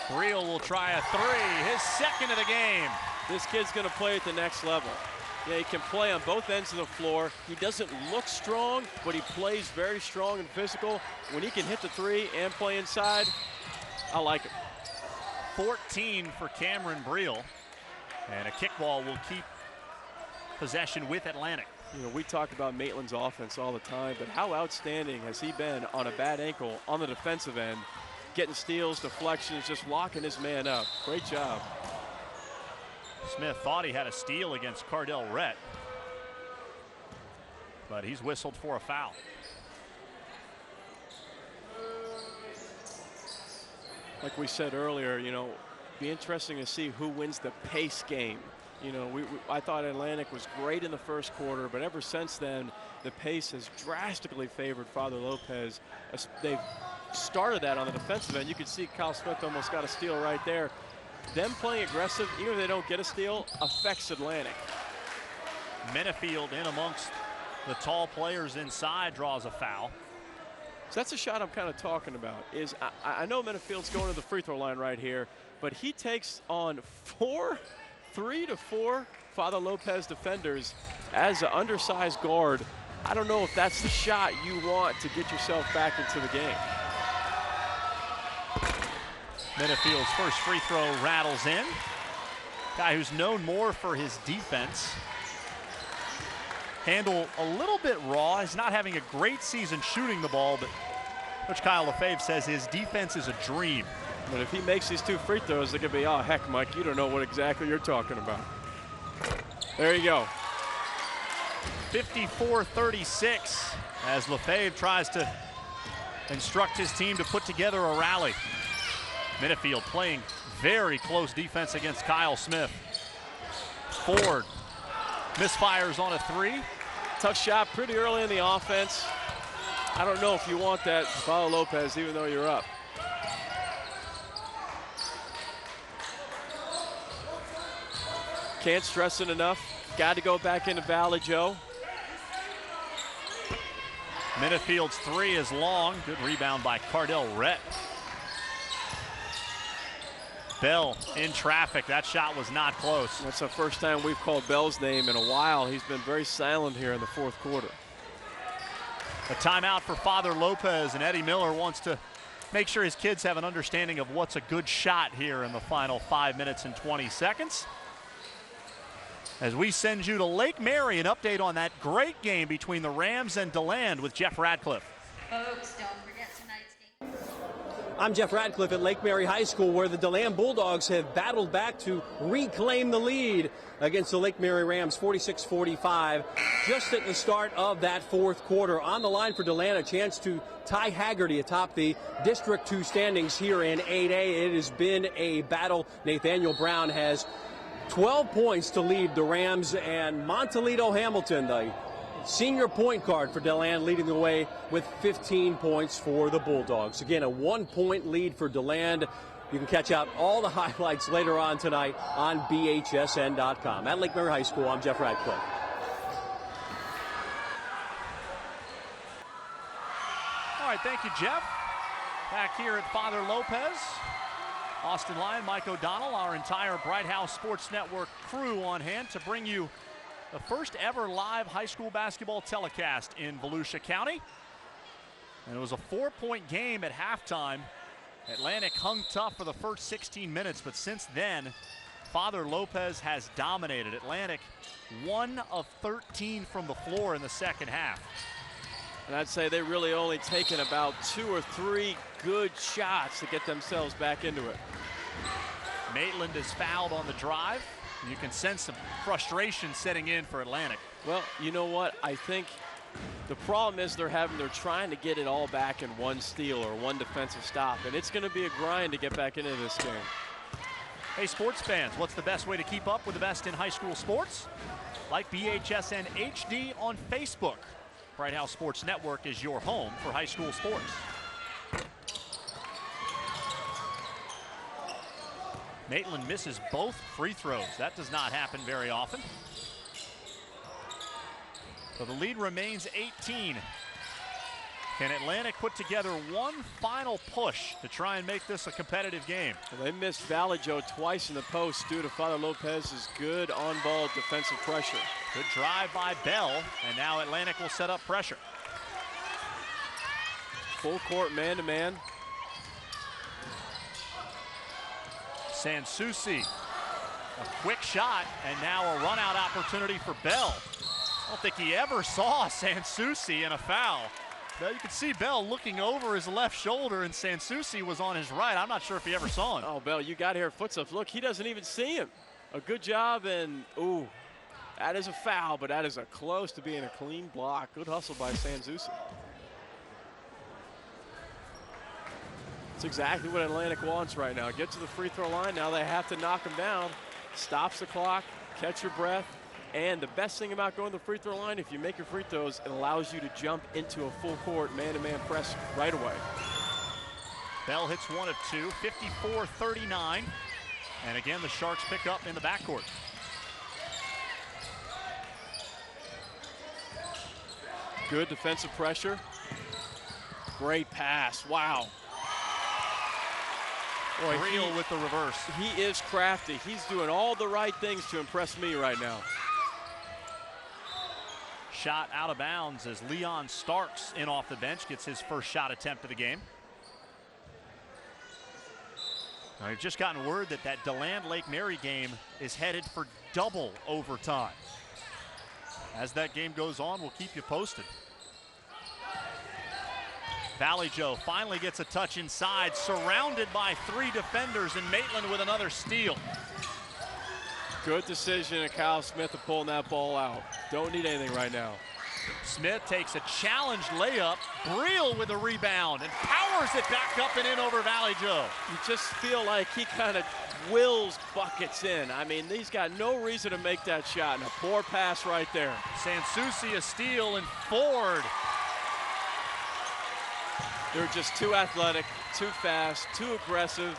Breehl will try a three, his second of the game. This kid's going to play at the next level. Yeah, he can play on both ends of the floor. He doesn't look strong, but he plays very strong and physical. When he can hit the three and play inside, I like it. 14 for Cameron Breehl. And a kickball will keep possession with Atlantic. You know, we talk about Maitland's offense all the time, but how outstanding has he been on a bad ankle on the defensive end, getting steals, deflections, just locking his man up. Great job. Smith thought he had a steal against Cardell Rett, but he's whistled for a foul. Like we said earlier, you know, be interesting to see who wins the pace game. You know, I thought Atlantic was great in the first quarter, but ever since then, the pace has drastically favored Father Lopez. They've started that on the defensive end. You could see Kyle Smith almost got a steal right there. Them playing aggressive, even if they don't get a steal, affects Atlantic. Minifield in amongst the tall players inside draws a foul. So that's a shot I'm kind of talking about. I know Minifield's going to the free throw line right here, but he takes on 3 to 4 Father Lopez defenders as an undersized guard. I don't know if that's the shot you want to get yourself back into the game. Minifield's first free throw rattles in. Guy who's known more for his defense. Handle a little bit raw. He's not having a great season shooting the ball, but Coach Kyle Lopez says his defense is a dream. But if he makes these 2 free throws, they're going to be, oh, heck, Mike, you don't know what exactly you're talking about. There you go. 54-36 as Lefebvre tries to instruct his team to put together a rally. Minifield playing very close defense against Kyle Smith. Ford misfires on a 3. Tough shot pretty early in the offense. I don't know if you want that to follow Lopez even though you're up. Can't stress it enough. Got to go back into Valley, Joe. Minifield's 3 is long. Good rebound by Cardell Rett. Bell in traffic. That shot was not close. That's the first time we've called Bell's name in a while. He's been very silent here in the 4th quarter. A timeout for Father Lopez, and Eddie Miller wants to make sure his kids have an understanding of what's a good shot here in the final 5 minutes and 20 seconds. As we send you to Lake Mary, an update on that great game between the Rams and DeLand with Jeff Radcliffe. Folks, don't forget tonight's game. I'm Jeff Radcliffe at Lake Mary High School, where the DeLand Bulldogs have battled back to reclaim the lead against the Lake Mary Rams, 46-45, just at the start of that 4th quarter. On the line for DeLand, a chance to tie Hagerty atop the District 2 standings here in 8A. It has been a battle. Nathaniel Brown has 12 points to lead the Rams, and Montolito Hamilton, the senior point guard for DeLand, leading the way with 15 points for the Bulldogs. Again, a 1-point lead for DeLand. You can catch out all the highlights later on tonight on BHSN.com. At Lake Mary High School, I'm Jeff Radcliffe. All right, thank you, Jeff. Back here at Father Lopez. Austin Lyon, Mike O'Donnell, our entire Bright House Sports Network crew on hand to bring you the first ever live high school basketball telecast in Volusia County. And it was a 4-point game at halftime. Atlantic hung tough for the first 16 minutes, but since then, Father Lopez has dominated. Atlantic 1 of 13 from the floor in the second half. And I'd say they really only taken about 2 or 3 good shots to get themselves back into it. Maitland is fouled on the drive. You can sense some frustration setting in for Atlantic. Well, you know what? I think the problem is they're trying to get it all back in one steal or one defensive stop, and it's going to be a grind to get back into this game. Hey, sports fans, what's the best way to keep up with the best in high school sports? Like BHSN HD on Facebook. Bright House Sports Network is your home for high school sports. Maitland misses both free throws. That does not happen very often. So the lead remains 18. Can Atlantic put together one final push to try and make this a competitive game? Well, they missed Valley Joe twice in the post due to Father Lopez's good on-ball defensive pressure. Good drive by Bell, and now Atlantic will set up pressure. Full court man-to-man. Sansucci, a quick shot, and now a run-out opportunity for Bell. I don't think he ever saw Sansucci in a foul. Now you can see Bell looking over his left shoulder, and Sansucci was on his right. I'm not sure if he ever saw him. Oh, Bell, you got here footsteps. Look, he doesn't even see him. A good job, and ooh, that is a foul, but that is a close to being a clean block. Good hustle by Sansucci. That's exactly what Atlantic wants right now. Get to the free throw line. Now they have to knock him down. Stops the clock, catch your breath. And the best thing about going to the free throw line, if you make your free throws, it allows you to jump into a full court man-to-man press right away. Bell hits 1 of 2, 54-39. And again, the Sharks pick up in the backcourt. Good defensive pressure. Great pass, wow. Boy, Breehl with the reverse. He is crafty. He's doing all the right things to impress me right now. Shot out of bounds as Leon Starks in off the bench gets his first shot attempt of the game. I've just gotten word that that DeLand Lake Mary game is headed for double overtime. As that game goes on, we'll keep you posted. Valley Joe finally gets a touch inside, surrounded by 3 defenders, and Maitland with another steal. Good decision of Kyle Smith of pulling that ball out. Don't need anything right now. Smith takes a challenge layup. Breehl with a rebound and powers it back up and in over Valley Joe. You just feel like he kind of wills buckets in. I mean, he's got no reason to make that shot, and a poor pass right there. Sansucci a steal, and Ford. They're just too athletic, too fast, too aggressive.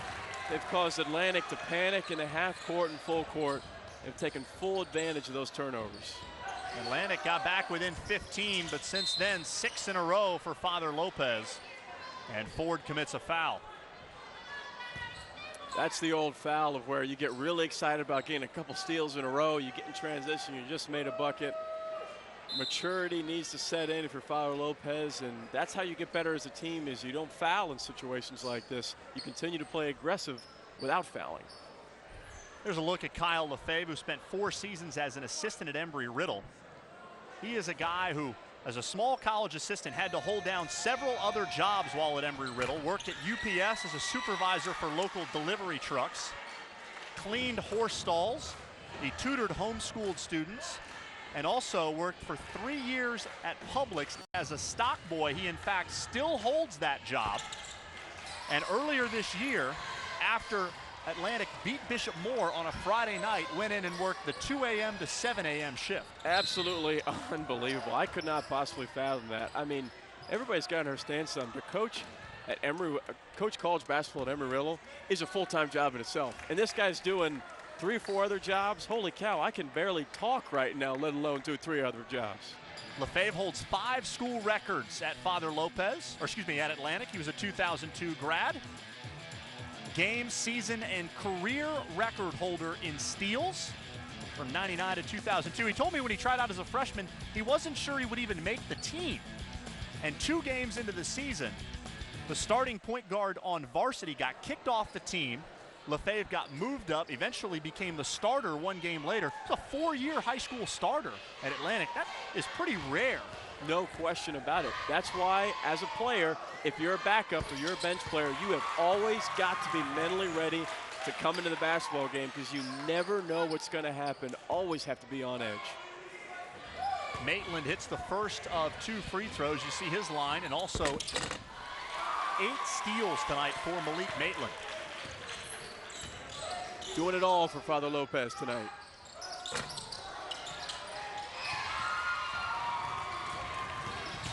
They've caused Atlantic to panic in the half court and full court. They've taken full advantage of those turnovers. Atlantic got back within 15, but since then, 6 in a row for Father Lopez. And Ford commits a foul. That's the old foul of where you get really excited about getting a couple steals in a row. You get in transition, you just made a bucket. Maturity needs to set in if you're Father Lopez, and that's how you get better as a team, is you don't foul in situations like this. You continue to play aggressive without fouling. There's a look at Kyle Lefebvre, who spent 4 seasons as an assistant at Embry-Riddle. He is a guy who, as a small college assistant, had to hold down several other jobs while at Embry-Riddle, worked at UPS as a supervisor for local delivery trucks, cleaned horse stalls, he tutored homeschooled students, and also worked for 3 years at Publix as a stock boy. He, in fact, still holds that job. And earlier this year, after Atlantic beat Bishop Moore on a Friday night, went in and worked the 2 a.m. to 7 a.m. shift. Absolutely unbelievable. I could not possibly fathom that. I mean, everybody's got to understand something. To coach at coach college basketball at Embry-Riddle is a full-time job in itself. And this guy's doing 3 or 4 other jobs. Holy cow, I can barely talk right now, let alone do 3 other jobs. Lefebvre holds 5 school records at Father Lopez, or excuse me, at Atlantic. He was a 2002 grad. Game, season, and career record holder in steals from 99 to 2002. He told me when he tried out as a freshman, he wasn't sure he would even make the team. And 2 games into the season, the starting point guard on varsity got kicked off the team. Lefebvre got moved up, eventually became the starter 1 game later. It's a 4-year high school starter at Atlantic. That is pretty rare. No question about it. That's why, as a player, if you're a backup or you're a bench player, you have always got to be mentally ready to come into the basketball game, because you never know what's going to happen. Always have to be on edge. Maitland hits the first of 2 free throws. You see his line, and also 8 steals tonight for Malik Maitland. Doing it all for Father Lopez tonight.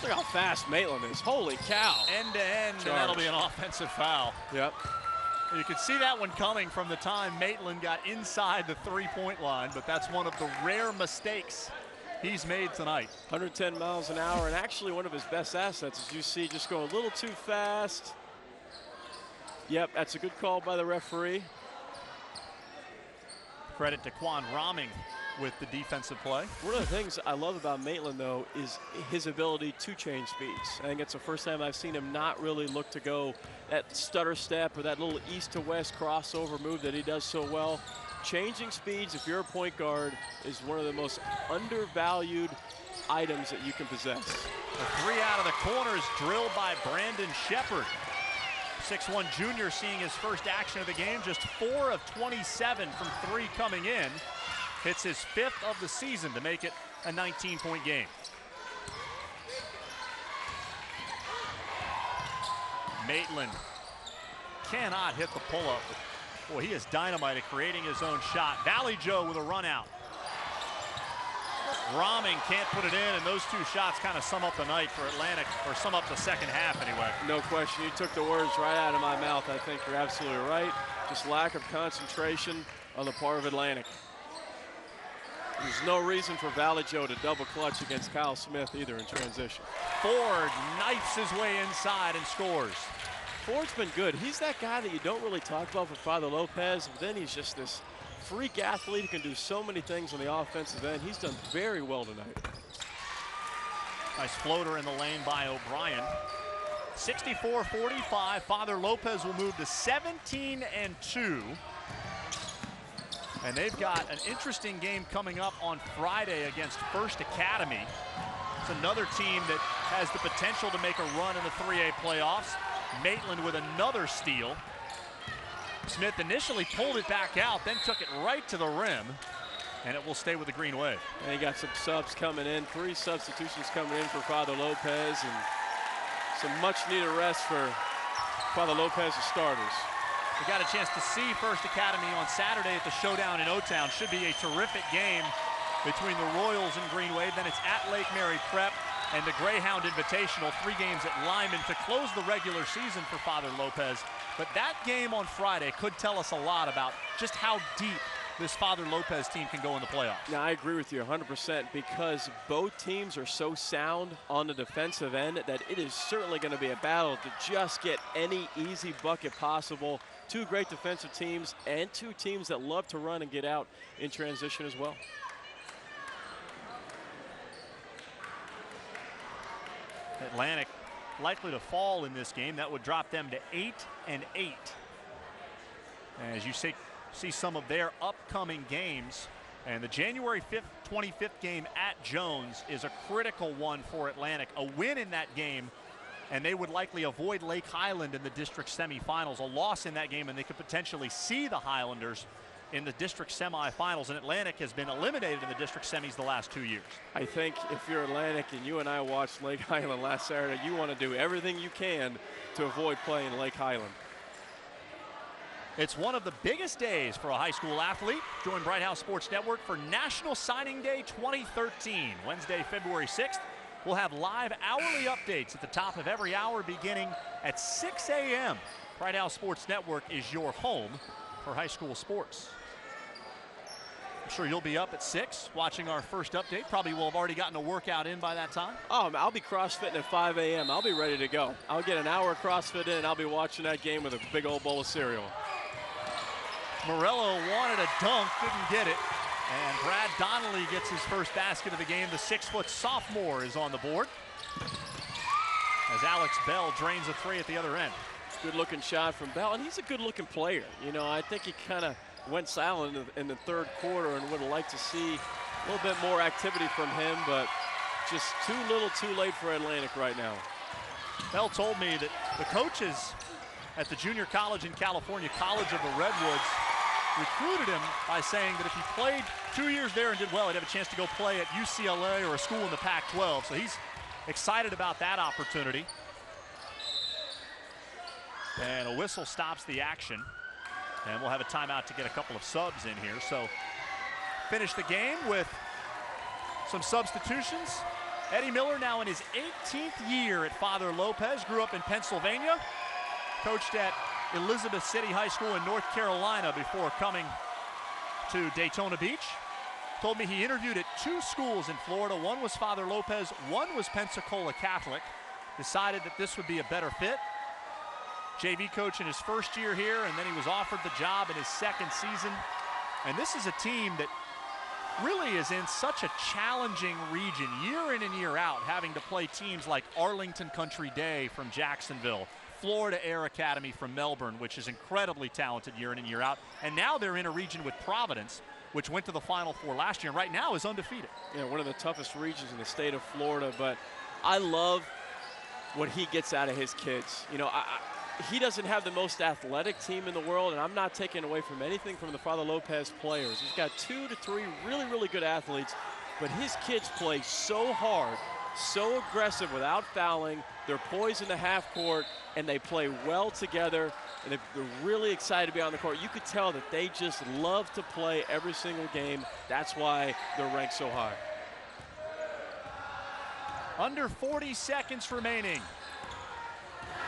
Look how fast Maitland is. Holy cow. End to end, and that'll be an offensive foul. Yep. You could see that one coming from the time Maitland got inside the 3-point line, but that's one of the rare mistakes he's made tonight. 110 miles an hour, and actually one of his best assets, as you see, just going a little too fast. Yep, that's a good call by the referee. Credit to Quan Roming with the defensive play. One of the things I love about Maitland, though, is his ability to change speeds. I think it's the first time I've seen him not really look to go that stutter step or that little east to west crossover move that he does so well. Changing speeds, if you're a point guard, is one of the most undervalued items that you can possess. A 3 out of the corner is drilled by Brandon Shepard. 6'1" junior seeing his first action of the game, just 4 of 27 from 3 coming in. Hits his 5th of the season to make it a 19-point game. Maitland cannot hit the pull-up. Boy, he is dynamite at creating his own shot. Valley Joe with a run out. Roming can't put it in, and those 2 shots kind of sum up the night for Atlantic, or sum up the second half anyway. No question, you took the words right out of my mouth. I think you're absolutely right. Just lack of concentration on the part of Atlantic. There's no reason for Valley Joe to double clutch against Kyle Smith either in transition. Ford knifes his way inside and scores. Ford's been good. He's that guy that you don't really talk about for Father Lopez, but then he's just this freak athlete who can do so many things on the offensive end. He's done very well tonight. Nice floater in the lane by O'Brien. 64-45. Father Lopez will move to 17-2. And they've got an interesting game coming up on Friday against First Academy. It's another team that has the potential to make a run in the 3A playoffs. Maitland with another steal. Smith initially pulled it back out, then took it right to the rim, and it will stay with the Green Wave. And he got some subs coming in, 3 substitutions coming in for Father Lopez, and some much-needed rest for Father Lopez's starters. We got a chance to see First Academy on Saturday at the Showdown in O-Town. Should be a terrific game between the Royals and Green Wave. Then it's at Lake Mary Prep and the Greyhound Invitational, 3 games at Lyman to close the regular season for Father Lopez. But that game on Friday could tell us a lot about just how deep this Father Lopez team can go in the playoffs. Now, I agree with you 100% because both teams are so sound on the defensive end that it is certainly going to be a battle to just get any easy bucket possible. 2 great defensive teams and 2 teams that love to run and get out in transition as well. Atlantic likely to fall in this game. That would drop them to 8-8. As you see some of their upcoming games, and the January 25th game at Jones is a critical one for Atlantic. A win in that game and they would likely avoid Lake Highland in the district semifinals. A loss in that game and they could potentially see the Highlanders in the district semifinals, and Atlantic has been eliminated in the district semis the last 2 years. I think if you're Atlantic and you and I watched Lake Highland last Saturday, you want to do everything you can to avoid playing Lake Highland. It's one of the biggest days for a high school athlete. Join Bright House Sports Network for National Signing Day 2013, Wednesday, February 6th. We'll have live hourly updates at the top of every hour beginning at 6 a.m. Bright House Sports Network is your home for high school sports. I'm sure you'll be up at 6 watching our first update. Probably will have already gotten a workout in by that time. Oh, I'll be CrossFitting at 5 a.m. I'll be ready to go. I'll get an hour of CrossFit in and I'll be watching that game with a big old bowl of cereal. Morello wanted a dunk, didn't get it. And Brad Donnelly gets his first basket of the game. The 6-foot sophomore is on the board as Alex Bell drains a three at the other end. Good looking shot from Bell, and he's a good looking player. You know, I think he kind of went silent in the third quarter and would have liked to see a little bit more activity from him, but just too little too late for Atlantic right now. Bell told me that the coaches at the junior college in California, College of the Redwoods, recruited him by saying that if he played 2 years there and did well, he'd have a chance to go play at UCLA or a school in the Pac-12. So he's excited about that opportunity. And a whistle stops the action. And we'll have a timeout to get a couple of subs in here. So finish the game with some substitutions. Eddie Miller now in his 18th year at Father Lopez. Grew up in Pennsylvania. Coached at Elizabeth City High School in North Carolina before coming to Daytona Beach. Told me he interviewed at 2 schools in Florida. One was Father Lopez, one was Pensacola Catholic. Decided that this would be a better fit. JV coach in his first year here, and then he was offered the job in his second season. And this is a team that really is in such a challenging region year in and year out, having to play teams like Arlington Country Day from Jacksonville, Florida Air Academy from Melbourne, which is incredibly talented year in and year out. And now they're in a region with Providence, which went to the Final Four last year and right now is undefeated. Yeah, one of the toughest regions in the state of Florida, but I love what he gets out of his kids. You know, he doesn't have the most athletic team in the world, and I'm not taking away from anything from the Father Lopez players. He's got 2 to 3 really, really good athletes, but his kids play so hard, so aggressive without fouling. They're poised in the half court, and they play well together, and they're really excited to be on the court. You could tell that they just love to play every single game. That's why they're ranked so high. Under 40 seconds remaining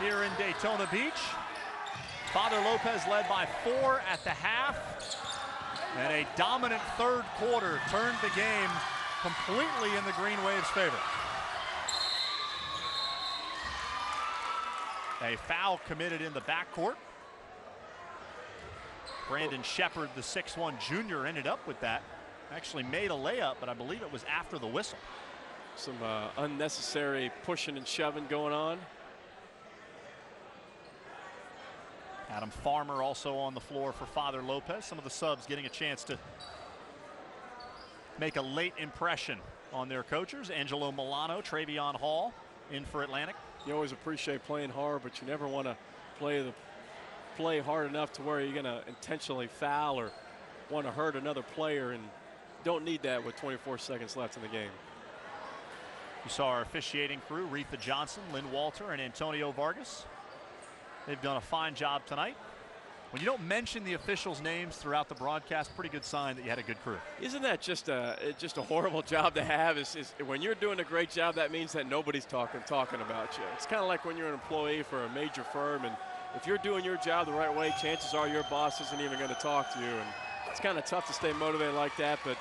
here in Daytona Beach. Father Lopez led by 4 at the half, and a dominant third quarter turned the game completely in the Green Wave's favor. A foul committed in the backcourt. Brandon Shepard, the 6'1 junior, ended up with that. Actually made a layup, but I believe it was after the whistle. Some unnecessary pushing and shoving going on. Adam Farmer also on the floor for Father Lopez. Some of the subs getting a chance to make a late impression on their coaches. Angelo Milano, Travion Hall in for Atlantic. You always appreciate playing hard, but you never want to play hard enough to where you're going to intentionally foul or want to hurt another player, and don't need that with 24 seconds left in the game. You saw our officiating crew, Retha Johnson, Lynn Walter, and Antonio Vargas. They've done a fine job tonight. When you don't mention the officials' names throughout the broadcast, pretty good sign that you had a good crew. Isn't that just a horrible job to have? Is when you're doing a great job, that means that nobody's talking about you. It's kind of like when you're an employee for a major firm, and if you're doing your job the right way, chances are your boss isn't even going to talk to you. And it's kind of tough to stay motivated like that. But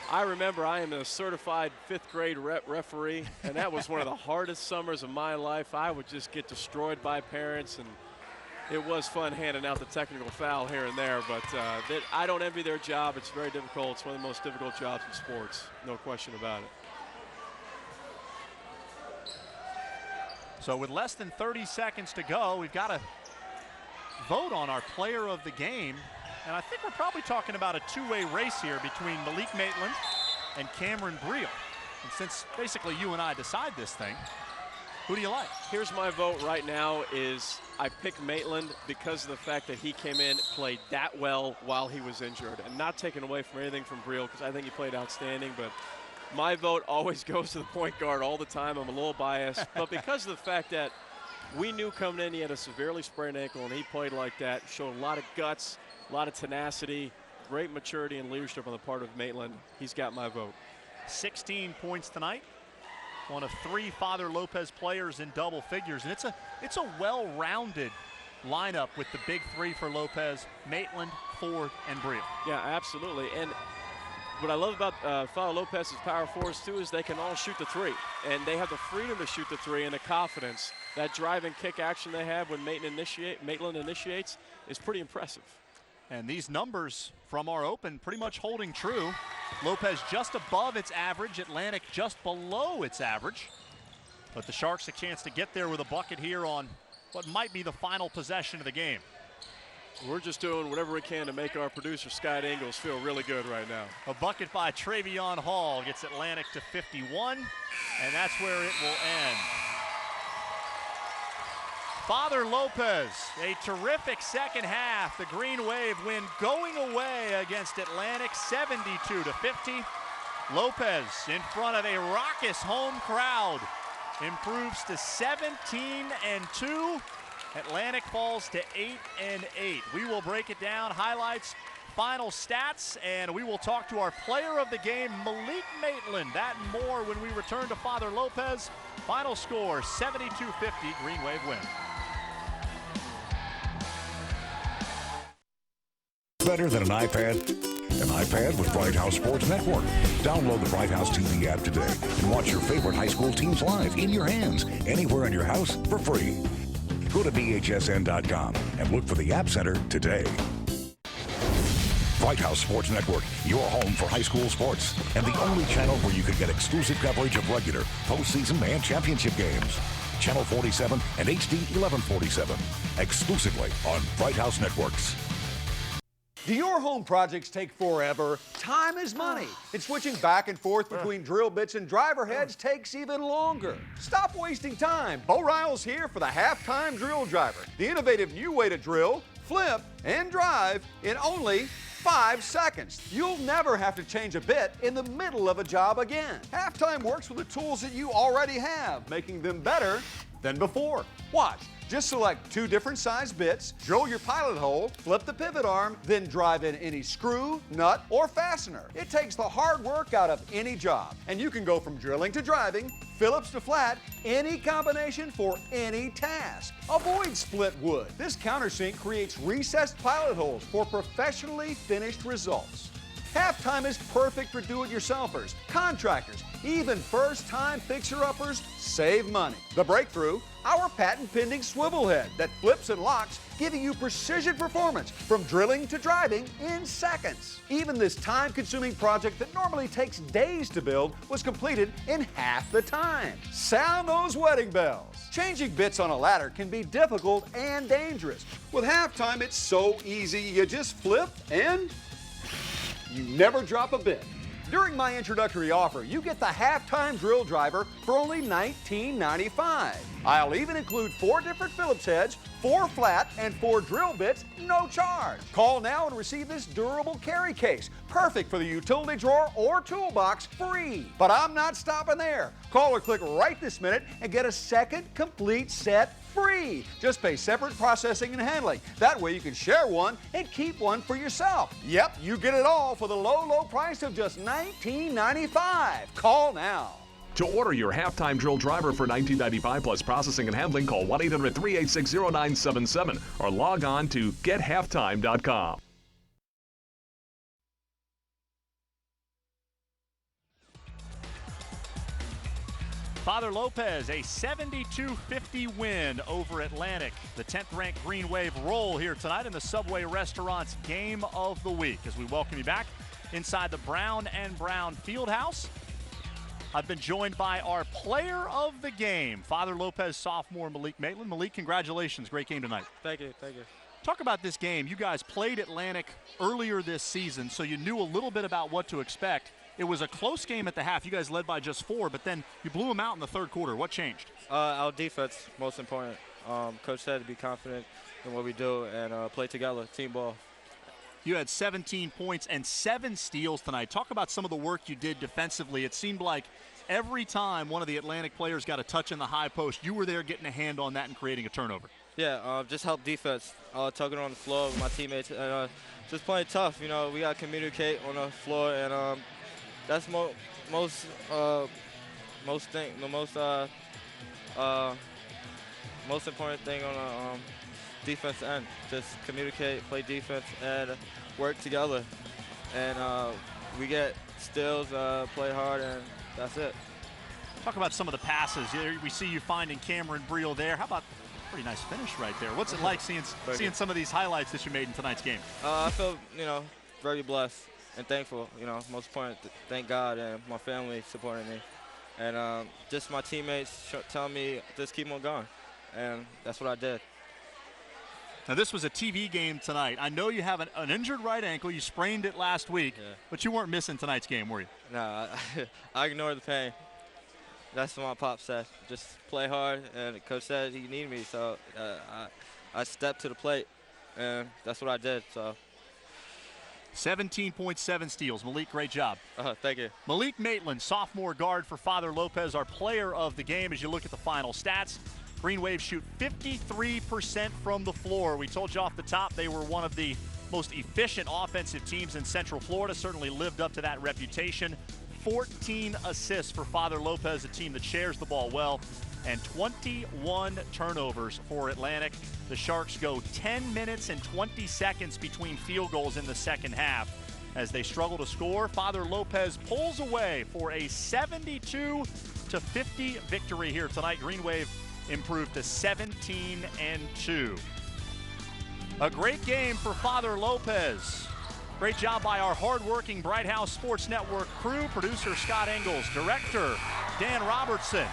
I remember I am a certified 5th grade referee, and that was one of the hardest summers of my life. I would just get destroyed by parents, and it was fun handing out the technical foul here and there, but I don't envy their job. It's very difficult. It's one of the most difficult jobs in sports, no question about it. So with less than 30 seconds to go, we've got to vote on our player of the game. And I think we're probably talking about a two-way race here between Malik Maitland and Cameron Breehl. And since basically you and I decide this thing, who do you like? Here's my vote right now is I pick Maitland because of the fact that he came in, played that well while he was injured, and not taking away from anything from Breehl because I think he played outstanding. But my vote always goes to the point guard all the time. I'm a little biased, but because of the fact that we knew coming in he had a severely sprained ankle and he played like that, showed a lot of guts, a lot of tenacity, great maturity and leadership on the part of Maitland. He's got my vote. 16 points tonight. One of 3 Father Lopez players in double figures, and it's a well-rounded lineup with the big 3 for Lopez: Maitland, Ford, and Breehl. Yeah, absolutely. And what I love about Father Lopez's power forwards too is they can all shoot the 3, and they have the freedom to shoot the 3 and the confidence. That drive and kick action they have when Maitland initiates is pretty impressive. And these numbers from our open pretty much holding true. Lopez just above its average, Atlantic just below its average. But the Sharks a chance to get there with a bucket here on what might be the final possession of the game. We're just doing whatever we can to make our producer, Scott Ingles, feel really good right now. A bucket by Travion Hall gets Atlantic to 51, and that's where it will end. Father Lopez, a terrific second half. The Green Wave win going away against Atlantic, 72-50. Lopez in front of a raucous home crowd improves to 17-2. Atlantic falls to 8-8. We will break it down, highlights, final stats, and we will talk to our player of the game, Malik Maitland. That and more when we return to Father Lopez. Final score, 72-50, Green Wave win. Better than an iPad? An iPad with Bright House Sports Network. Download the Bright House TV app today and watch your favorite high school teams live in your hands, anywhere in your house for free. Go to BHSN.com and look for the App Center today. Bright House Sports Network, your home for high school sports, and the only channel where you can get exclusive coverage of regular, postseason, and championship games. Channel 47 and HD 1147, exclusively on Bright House Networks. Do your home projects take forever? Time is money, and switching back and forth between drill bits and driver heads takes even longer. Stop wasting time. Bo Ryle's here for the halftime drill driver, the innovative new way to drill, flip, and drive in only 5 seconds. You'll never have to change a bit in the middle of a job again. Halftime works with the tools that you already have, making them better than before. Watch. Just select 2 different size bits, drill your pilot hole, flip the pivot arm, then drive in any screw, nut, or fastener. It takes the hard work out of any job, and you can go from drilling to driving, Phillips to flat, any combination for any task. Avoid split wood. This countersink creates recessed pilot holes for professionally finished results. Halftime is perfect for do-it-yourselfers, contractors, even first-time fixer-uppers save money. The breakthrough, our patent-pending swivel head that flips and locks, giving you precision performance from drilling to driving in seconds. Even this time-consuming project that normally takes days to build was completed in half the time. Sound those wedding bells. Changing bits on a ladder can be difficult and dangerous. With halftime, it's so easy. You just flip and you never drop a bit. During my introductory offer, you get the halftime drill driver for only $19.95. I'll even include 4 different Phillips heads, 4 flat, and 4 drill bits, no charge. Call now and receive this durable carry case, perfect for the utility drawer or toolbox, free. But I'm not stopping there. Call or click right this minute and get a second complete set free. Just pay separate processing and handling. That way you can share one and keep one for yourself. Yep, you get it all for the low, low price of just $19.95. Call now. To order your halftime drill driver for $19.95 plus processing and handling, call 1-800-386-0977 or log on to gethalftime.com. Father Lopez, a 72-50 win over Atlantic. The 10th-ranked Green Wave roll here tonight in the Subway Restaurants Game of the Week as we welcome you back inside the Brown & Brown Fieldhouse. I've been joined by our player of the game, Father Lopez sophomore Malik Maitland. Malik, congratulations. Great game tonight. Thank you. Thank you. Talk about this game. You guys played Atlantic earlier this season, so you knew a little bit about what to expect. It was a close game at the half. You guys led by just 4, but then you blew them out in the third quarter. What changed? Our defense, most important. Coach said to be confident in what we do and play together, team ball. You had 17 points and 7 steals tonight. Talk about some of the work you did defensively. It seemed like every time one of the Atlantic players got a touch in the high post, you were there getting a hand on that and creating a turnover. Yeah, just help defense, tugging on the floor with my teammates, and just playing tough. You know, we got to communicate on the floor, and that's the most important thing on the defense end. Just communicate, play defense, and work together. And we get steals, play hard, and that's it. Talk about some of the passes. We see you finding Cameron Breehl there. How about a pretty nice finish right there? What's it like seeing some of these highlights that you made in tonight's game? I feel, very blessed and thankful. Most important, thank God and my family supporting me. And just my teammates telling me just keep on going. And that's what I did. Now, this was a TV game tonight. I know you have an injured right ankle. You sprained it last week, but you weren't missing tonight's game, were you? No, I ignored the pain. That's what my pop said. Just play hard, and the coach said he needed me, so I stepped to the plate, and that's what I did. So 17.7 steals. Malik, great job. Thank you. Malik Maitland, sophomore guard for Father Lopez, our player of the game. As you look at the final stats, Green Wave shoot 53% from the floor. We told you off the top they were one of the most efficient offensive teams in Central Florida, certainly lived up to that reputation. 14 assists for Father Lopez, a team that shares the ball well, and 21 turnovers for Atlantic. The Sharks go 10 minutes and 20 seconds between field goals in the second half. As they struggle to score, Father Lopez pulls away for a 72-50 victory here tonight. Green Wave improved to 17-2. A great game for Father Lopez. Great job by our hardworking Bright House Sports Network crew, producer Scott Engels, director Dan Robertson,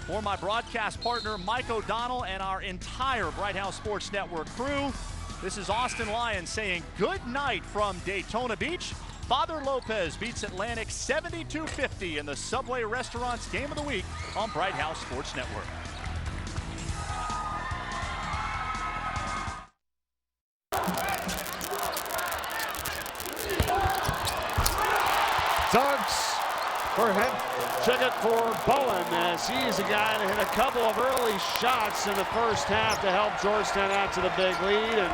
for my broadcast partner Mike O'Donnell, and our entire Bright House Sports Network crew. This is Austin Lyons saying good night from Daytona Beach. Father Lopez beats Atlantic 72-50 in the Subway Restaurants Game of the Week on Bright House Sports Network. Tugs for him. Took it for Bowen as he's a guy that hit a couple of early shots in the first half to help Georgetown out to the big lead. And